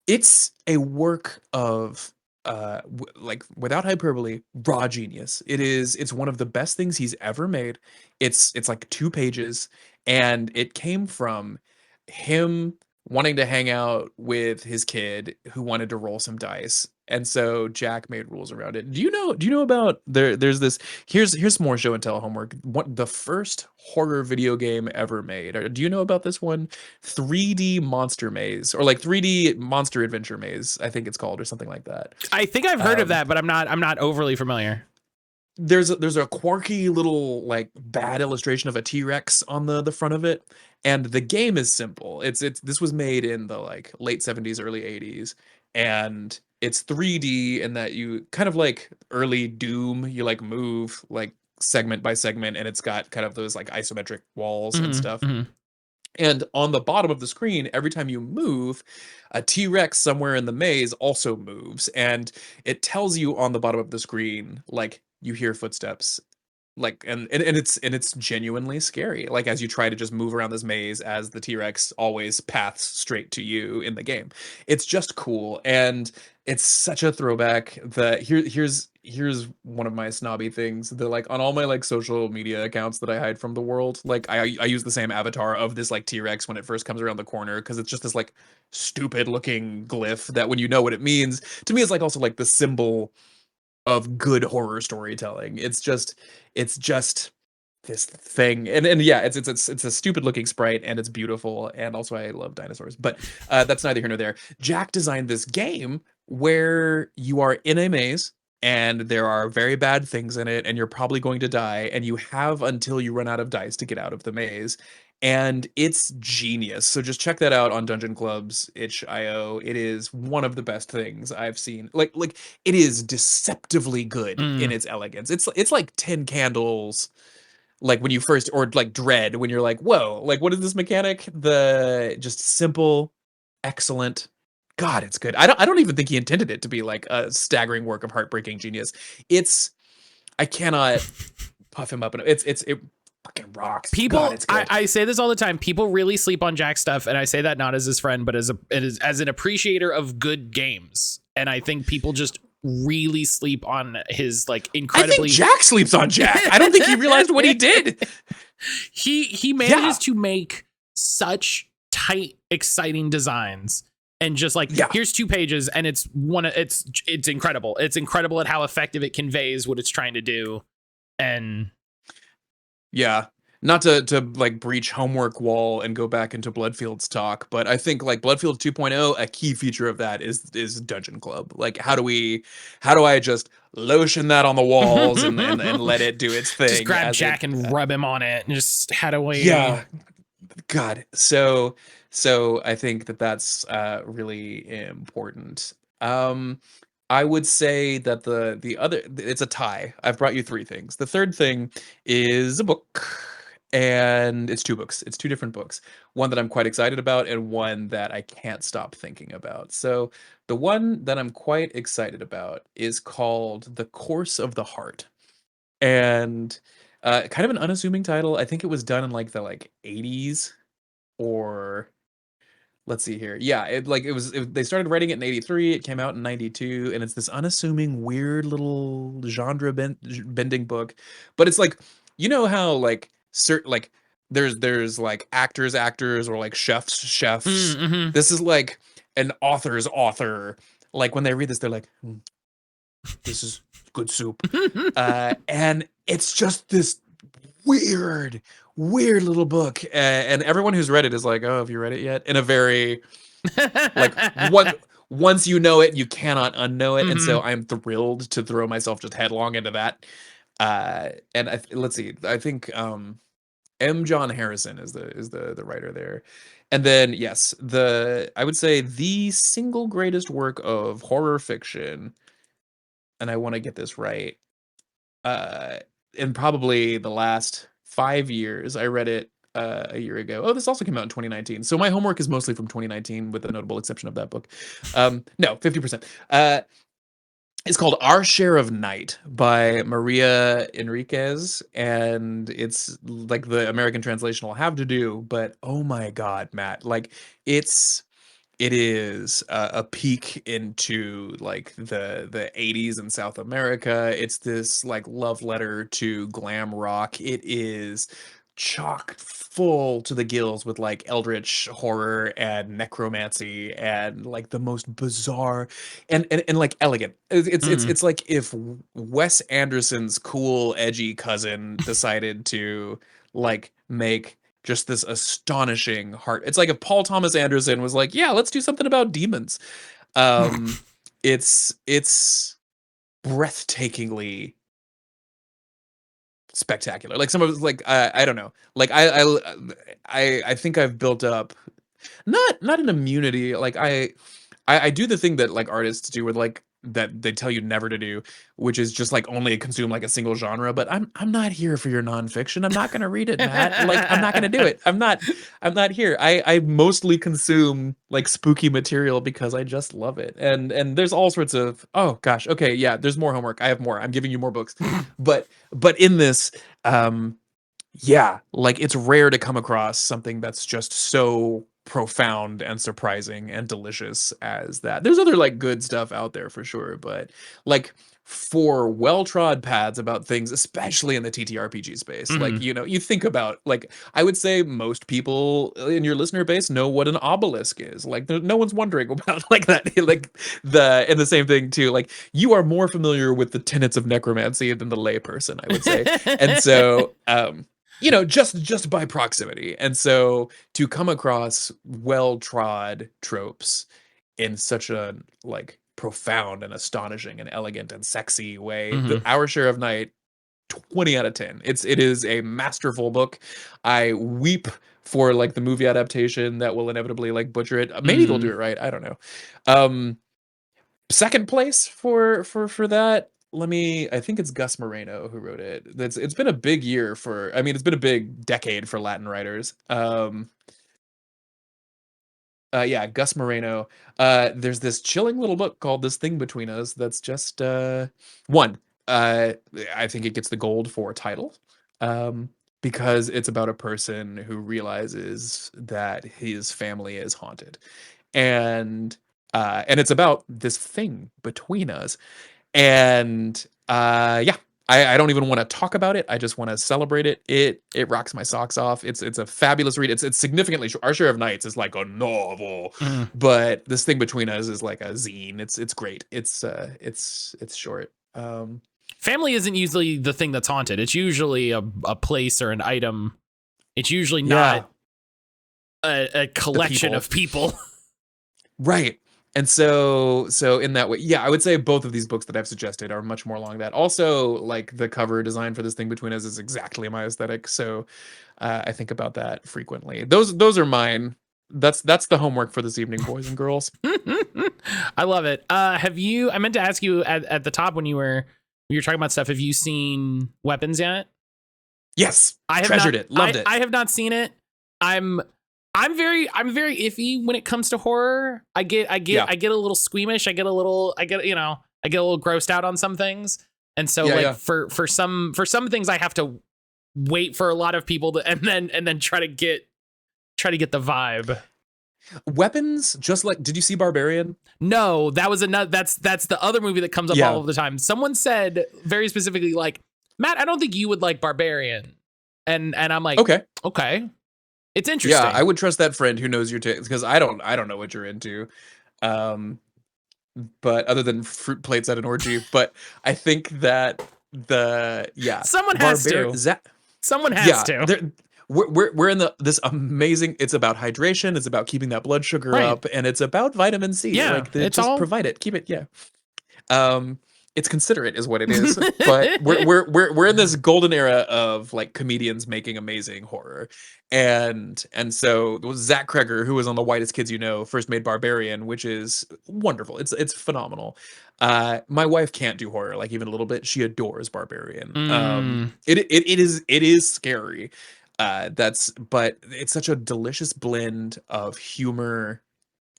S2: it's a work of like, without hyperbole, raw genius. It's one of the best things he's ever made. It's like 2 pages, and it came from him wanting to hang out with his kid who wanted to roll some dice. And so Jack made rules around it. Do you know about there's this, here's more show and tell homework. What the first horror video game ever made? Do you know about this one? 3D Monster Maze, or like 3D Monster Adventure Maze, I think it's called, or something like that.
S1: I think I've heard of that, but I'm not overly familiar.
S2: There's a quirky little like bad illustration of a T-Rex on the front of it, and the game is simple. It's this was made in the like late 70s, early 80s, and it's 3D in that you kind of like early Doom, you like move like segment by segment, and it's got kind of those like isometric walls and stuff.
S1: Mm-hmm.
S2: And on the bottom of the screen, every time you move, a T-Rex somewhere in the maze also moves, and it tells you on the bottom of the screen, like, you hear footsteps, like, and it's genuinely scary, like, as you try to just move around this maze, as the T-Rex always paths straight to you in the game. It's just cool, and it's such a throwback. Here's one of my snobby things, that like on all my like social media accounts that I hide from the world, like I use the same avatar of this like T-Rex when it first comes around the corner, because it's just this like stupid looking glyph that, when you know what it means, to me it's like also like the symbol of good horror storytelling. It's just this thing, and yeah, it's a stupid looking sprite, and it's beautiful, and also I love dinosaurs, but that's neither here nor there. Jack designed this game where you are in a maze, and there are very bad things in it, and you're probably going to die, and you have until you run out of dice to get out of the maze. And it's genius. So just check that out on Dungeon Club's itch.io. It is one of the best things I've seen. Like it is deceptively good in its elegance. It's like 10 Candles, like when you first, or like Dread, when you're like, whoa, like what is this mechanic? The just simple, excellent. God, it's good. I don't even think he intended it to be like a staggering work of heartbreaking genius. I cannot puff him up. It fucking rocks.
S1: People,
S2: God, it's good.
S1: I say this all the time. People really sleep on Jack stuff, and I say that not as his friend, but as an appreciator of good games. And I think people just really sleep on his like
S2: I
S1: incredibly.
S2: think Jack sleeps on Jack. I don't think he realized what he did.
S1: He manages to make such tight, exciting designs. And just like, here's 2 pages, and it's incredible. It's incredible at how effective it conveys what it's trying to do. And
S2: yeah, not to like breach homework wall and go back into Bloodfields talk, but I think like Bloodfields 2.0, a key feature of that is Dungeon Club. Like, how do I just lotion that on the walls and let it do its thing?
S1: Just grab Jack and rub him on it, and just how do we?
S2: Yeah, God. So I think that's really important. I would say that the other, it's a tie. I've brought you 3 things. The third thing is a book, and it's 2 books. It's 2 different books. One that I'm quite excited about, and one that I can't stop thinking about. So the one that I'm quite excited about is called The Course of the Heart, and kind of an unassuming title. I think it was done in like the 80s, or let's see here. Yeah, they started writing it in 83, it came out in 92, and it's this unassuming, weird little genre bending book. But it's like, you know how like certain like there's like actors or like chefs.
S1: Mm-hmm.
S2: This is like an author's author. Like when they read this, they're like, this is good soup. And it's just this weird little book, and everyone who's read it is like, oh, have you read it yet? In a very like once you know it, you cannot unknow it. And so I'm thrilled to throw myself just headlong into that. And let's see, I think M. John Harrison is the writer there. And then yes, I would say the single greatest work of horror fiction, and I want to get this right, in probably the last 5 years. I read it a year ago. Oh, this also came out in 2019. So my homework is mostly from 2019, with the notable exception of that book. No, 50%. It's called Our Share of Night by Maria Enriquez, and it's like the American translation will have to do, but oh my God, Matt, like it is a peek into like the 80s in South America. It's this like love letter to glam rock. It is chock full to the gills with like eldritch horror and necromancy and like the most bizarre and like elegant. It's like if Wes Anderson's cool edgy cousin decided to like make just this astonishing heart. It's like if Paul Thomas Anderson was like, yeah, let's do something about demons. It's breathtakingly spectacular. Like some of it's like, I don't know. Like I think I've built up not an immunity. Like I do the thing that like artists do with like that they tell you never to do, which is just like only consume like a single genre. But I'm not here for your nonfiction. I'm not gonna read it, Matt. Like I'm not gonna do it. I'm not here. I mostly consume like spooky material because I just love it. And there's all sorts of, oh gosh, okay, yeah, there's more homework. I have more. I'm giving you more books. But in this, yeah, like it's rare to come across something that's just so profound and surprising and delicious as that. There's other like good stuff out there for sure, but like for well-trod paths about things, especially in the TTRPG space, like, you know, you think about like, I would say most people in your listener base know what an obelisk is. Like no one's wondering about like that, like and the same thing too, like you are more familiar with the tenets of necromancy than the layperson, I would say. And so you know, just by proximity. And so to come across well-trod tropes in such a like profound and astonishing and elegant and sexy way, Our Share of Night, 20 out of 10. It is a masterful book. I weep for like the movie adaptation that will inevitably like butcher it. Maybe they'll do it right. I don't know. Second place for that, I think it's Gus Moreno who wrote it. It's been a big year it's been a big decade for Latin writers. Yeah, Gus Moreno. There's this chilling little book called This Thing Between Us that's just one. I think it gets the gold for title. Because it's about a person who realizes that his family is haunted. And it's about this thing between us. And yeah, I don't even want to talk about it. I just want to celebrate it. It rocks my socks off. It's a fabulous read. It's significantly Our Share of Nights is like a novel, but This Thing Between Us is like a zine. It's great. It's short.
S1: Family isn't usually the thing that's haunted. It's usually a place or an item. It's usually not a collection of people.
S2: Right. And so in that way, yeah, I would say both of these books that I've suggested are much more along that. Also, like the cover design for This Thing Between Us is exactly my aesthetic. So I think about that frequently. Those are mine. That's the homework for this evening, boys and girls.
S1: I love it. I meant to ask you at the top when you were talking about stuff, have you seen Weapons yet?
S2: Yes. I have treasured it. Loved it.
S1: I have not seen it. I'm very iffy when it comes to horror. I get a little squeamish. I get a little grossed out on some things. And so for some things I have to wait for a lot of people to and then try to get the vibe.
S2: Weapons, just like, did you see Barbarian?
S1: No, that was that's the other movie that comes up all of the time. Someone said very specifically, like, Matt, I don't think you would like Barbarian. And I'm like, okay. It's interesting.
S2: Yeah, I would trust that friend who knows your taste, because I don't know what you're into. But other than fruit plates at an orgy, but I think that
S1: someone has to. Someone has to.
S2: We're in this amazing. It's about hydration. It's about keeping that blood sugar up, and it's about vitamin C.
S1: Yeah,
S2: it's just provide it, keep it. Yeah. It's considerate, is what it is. But we're in this golden era of like comedians making amazing horror, and so it was Zach Kreger, who was on The Whitest Kids You Know, first made Barbarian, which is wonderful. It's phenomenal. My wife can't do horror like even a little bit. She adores Barbarian. It is scary. But it's such a delicious blend of humor.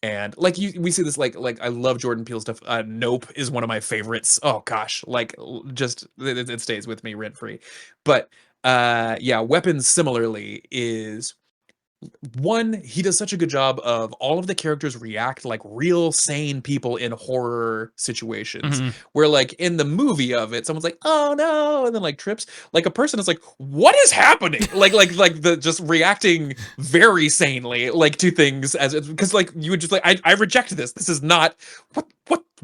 S2: And like we see this like I love Jordan Peele stuff. Nope is one of my favorites. Oh gosh, like just it stays with me rent free. But Weapons similarly is one. He does such a good job of all of the characters react like real sane people in horror situations. Where like in the movie of it, someone's like, oh no, and then like trips. Like a person is like, what is happening? like the just reacting very sanely like to things as because like you would just like I reject this. This is not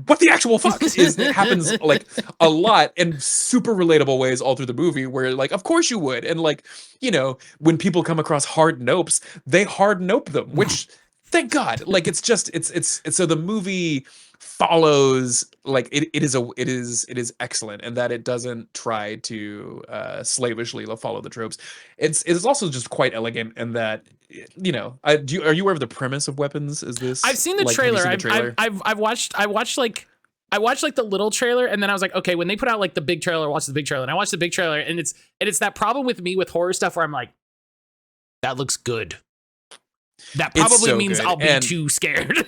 S2: what the actual fuck is. It happens like a lot in super relatable ways all through the movie where like of course you would. And like, you know, when people come across hard nopes, they hard nope them, which thank God. Like it's so the movie follows like it is excellent, and that it doesn't try to slavishly follow the tropes. It's also just quite elegant, and that, you know, are you aware of the premise of Weapons? Is this
S1: I've seen the trailer. I've watched the little trailer, and then I was like, okay, when they put out like the big trailer, watch the big trailer. And I watched the big trailer, and it's that problem with me with horror stuff where I'm like, that looks good. That probably means good. I'll be too scared.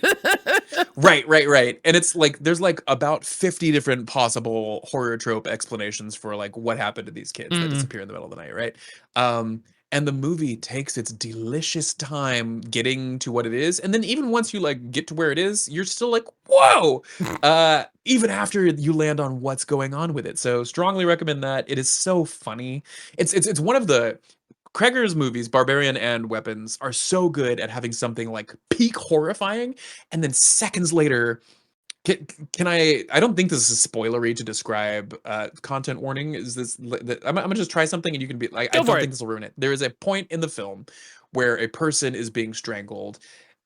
S2: Right. And it's like there's like about 50 different possible horror trope explanations for like what happened to these kids that disappear in the middle of the night, right? And the movie takes its delicious time getting to what it is. And then even once you like get to where it is, you're still like, whoa, even after you land on what's going on with it. So strongly recommend that. It is so funny. It's one of the Kreger's movies, Barbarian and Weapons, are so good at having something like peak horrifying. And then seconds later, can I don't think this is spoilery to describe content warning. Is this I'm gonna just try something and you can be like, I don't think this will ruin it. There is a point in the film where a person is being strangled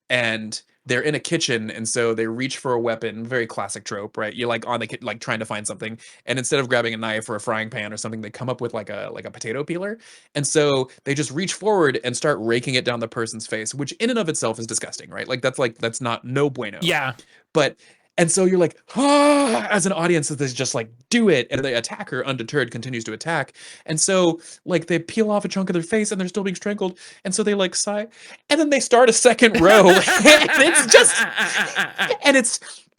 S2: and they're in a kitchen, and so they reach for a weapon. Very classic trope, right? You're like on the like trying to find something, and instead of grabbing a knife or a frying pan or something, they come up with like a potato peeler, and so they just reach forward and start raking it down the person's face, which in and of itself is disgusting, right? That's not no bueno.
S1: Yeah,
S2: but. And so you're like, as an audience, that they just like do it, and the attacker, undeterred, continues to attack. And so like they peel off a chunk of their face, and they're still being strangled. And so they like sigh, and then they start a second row, and it's just, and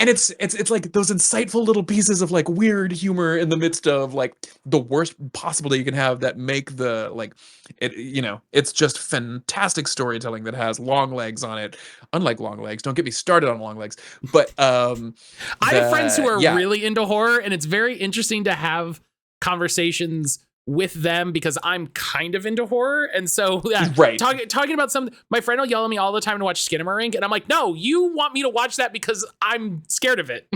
S2: And it's like those insightful little pieces of like weird humor in the midst of like the worst possible that you can have that make the like it, it's just fantastic storytelling that has long legs on it. Unlike long legs, don't get me started on long legs. But
S1: I have friends who are really into horror, and it's very interesting to have conversations with them because I'm kind of into horror. And so
S2: right.
S1: talking about my friend will yell at me all the time to watch Skinamarink, and I'm like, no, you want me to watch that because I'm scared of it.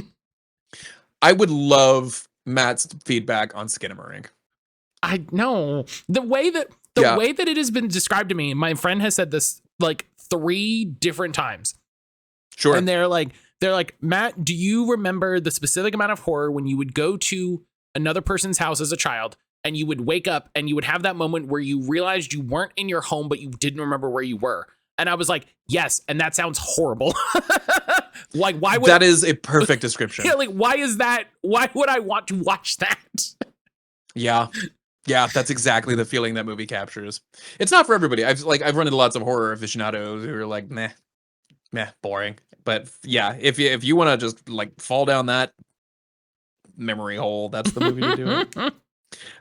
S2: I would love Matt's feedback on Skinamarink.
S1: I know the way that it has been described to me. My friend has said this like 3 different times.
S2: Sure.
S1: And they're like, Matt, do you remember the specific amount of horror when you would go to another person's house as a child and you would wake up and you would have that moment where you realized you weren't in your home, but you didn't remember where you were? And I was like, yes. And that sounds horrible. Like, why would
S2: that is a perfect description.
S1: Yeah. Like, why is that? Why would I want to watch that?
S2: Yeah. Yeah. That's exactly the feeling that movie captures. It's not for everybody. I've run into lots of horror aficionados who are like, meh, boring. But yeah, if you want to just like fall down that memory hole, that's the movie to do it.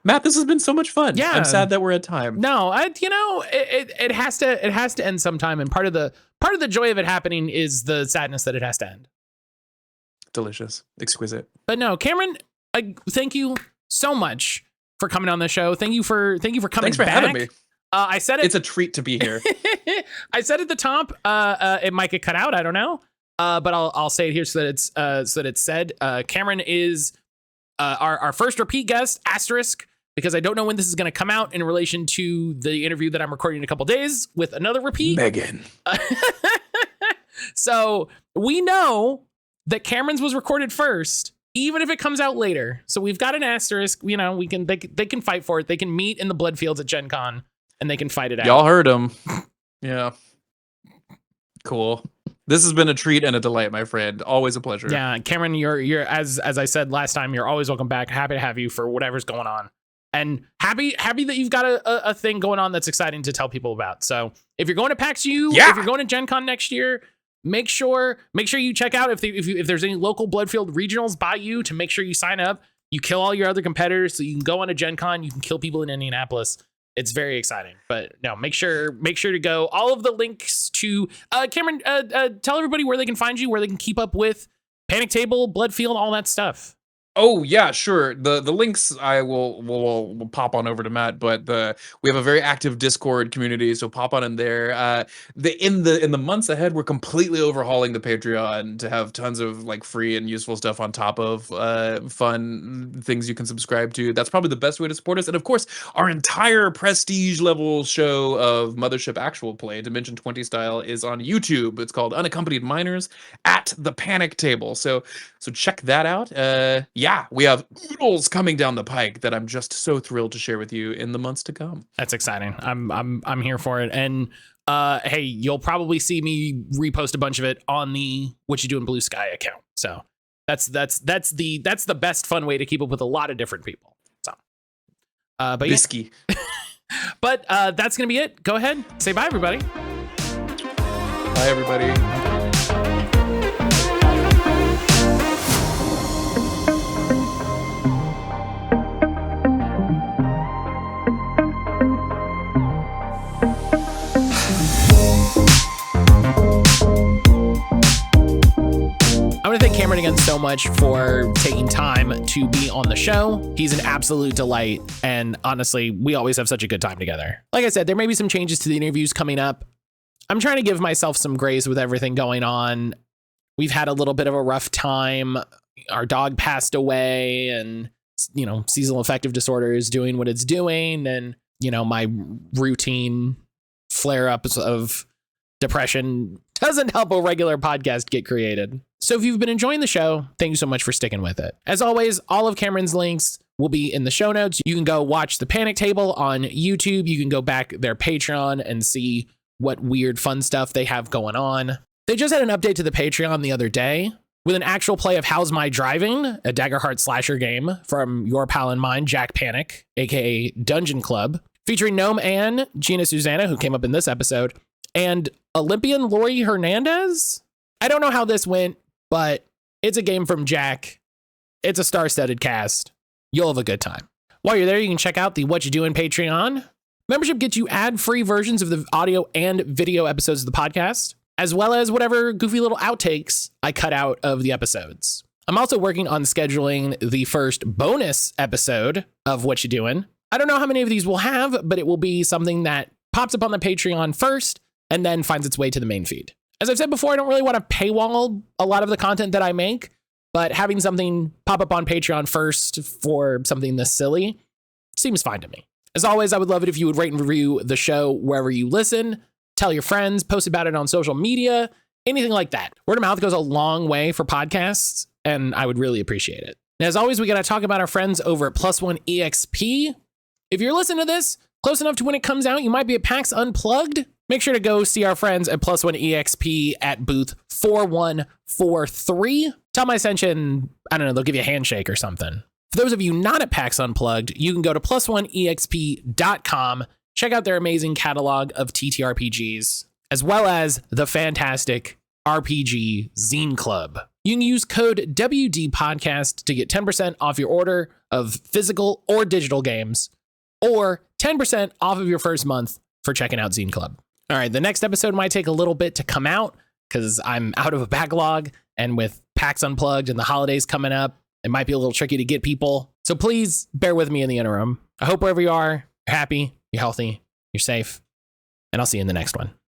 S2: Matt, this has been so much fun.
S1: Yeah,
S2: I'm sad that we're at time.
S1: No, it has to end sometime, and part of the joy of it happening is the sadness that it has to end.
S2: Delicious, exquisite.
S1: But no, Cameron, thank you so much for coming on the show. Thank you for coming.
S2: Thanks for having me.
S1: I said it.
S2: It's a treat to be here.
S1: I said at the top. It might get cut out. I don't know. But I'll say it here so that it's said. Cameron is our first repeat guest, asterisk, because I don't know when this is going to come out in relation to the interview that I'm recording in a couple days with another repeat.
S2: Megan.
S1: So we know that Cameron's was recorded first, even if it comes out later. So we've got an asterisk. They can fight for it. They can meet in the Bloodfields at Gen Con and they can fight it out.
S2: Y'all heard him. Yeah. Cool. This has been a treat and a delight, my friend. Always a pleasure.
S1: Yeah, Cameron, you're as I said last time, you're always welcome back. Happy to have you for whatever's going on, and happy that you've got a thing going on that's exciting to tell people about. So if you're going to PAX U, if you're going to Gen Con next year, make sure you check out if there's any local Bloodfield regionals by you to make sure you sign up. You kill all your other competitors, so you can go on a Gen Con. You can kill people in Indianapolis. It's very exciting, but no, make sure to go. All of the links to Cameron, tell everybody where they can find you, where they can keep up with Panic Table, Bloodfield, all that stuff.
S2: Oh yeah, sure. The links I will pop on over to Matt, but we have a very active Discord community, so pop on in there. In the months ahead, we're completely overhauling the Patreon to have tons of like free and useful stuff on top of fun things you can subscribe to. That's probably the best way to support us. And of course, our entire prestige level show of Mothership actual play, Dimension 20 style, is on YouTube. It's called Unaccompanied Minors at the Panic Table. So check that out. Yeah, we have oodles coming down the pike that I'm just so thrilled to share with you in the months to come.
S1: That's exciting. I'm here for it. And hey, you'll probably see me repost a bunch of it on the What You Do in Blue Sky account. So that's the best fun way to keep up with a lot of different people. So but
S2: Bisky.
S1: Yeah. But that's gonna be it. Go ahead, say bye, everybody.
S2: Bye, everybody.
S1: I want to thank Cameron again so much for taking time to be on the show. He's an absolute delight. And honestly, we always have such a good time together. Like I said, there may be some changes to the interviews coming up. I'm trying to give myself some grace with everything going on. We've had a little bit of a rough time. Our dog passed away and, seasonal affective disorder is doing what it's doing. And, my routine flare-ups of depression doesn't help a regular podcast get created. So if you've been enjoying the show, thank you so much for sticking with it. As always, all of Cameron's links will be in the show notes. You can go watch the Panic Table on YouTube. You can go back their Patreon and see what weird fun stuff they have going on. They just had an update to the Patreon the other day with an actual play of How's My Driving, a Daggerheart slasher game from your pal and mine, Jack Panic, aka Dungeon Club, featuring Gnome Ann, Gina Susanna, who came up in this episode, and Olympian Lori Hernandez. I don't know how this went, but It's a game from Jack. It's a star-studded cast. You'll have a good time. While you're there, you can check out the What You Doin' Patreon. Membership gets you ad-free versions of the audio and video episodes of the podcast, as well as whatever goofy little outtakes I cut out of the episodes. I'm also working on scheduling the first bonus episode of What You Doin'. I don't know how many of these we'll have, but it will be something that pops up on the Patreon first and then finds its way to the main feed. As I've said before, I don't really want to paywall a lot of the content that I make, but having something pop up on Patreon first for something this silly seems fine to me. As always, I would love it if you would rate and review the show wherever you listen, tell your friends, post about it on social media, anything like that. Word of mouth goes a long way for podcasts, and I would really appreciate it. And as always, we got to talk about our friends over at Plus One EXP. If you're listening to this close enough to when it comes out, you might be at PAX Unplugged. Make sure to go see our friends at Plus One EXP at booth 4143. Tell them I sent you, and I don't know, they'll give you a handshake or something. For those of you not at PAX Unplugged, you can go to plusoneexp.com, check out their amazing catalog of TTRPGs, as well as the fantastic RPG Zine Club. You can use code WDPodcast to get 10% off your order of physical or digital games, or 10% off of your first month for checking out Zine Club. All right, the next episode might take a little bit to come out because I'm out of a backlog, and with PAX Unplugged and the holidays coming up, it might be a little tricky to get people. So please bear with me in the interim. I hope wherever you are, you're happy, you're healthy, you're safe, and I'll see you in the next one.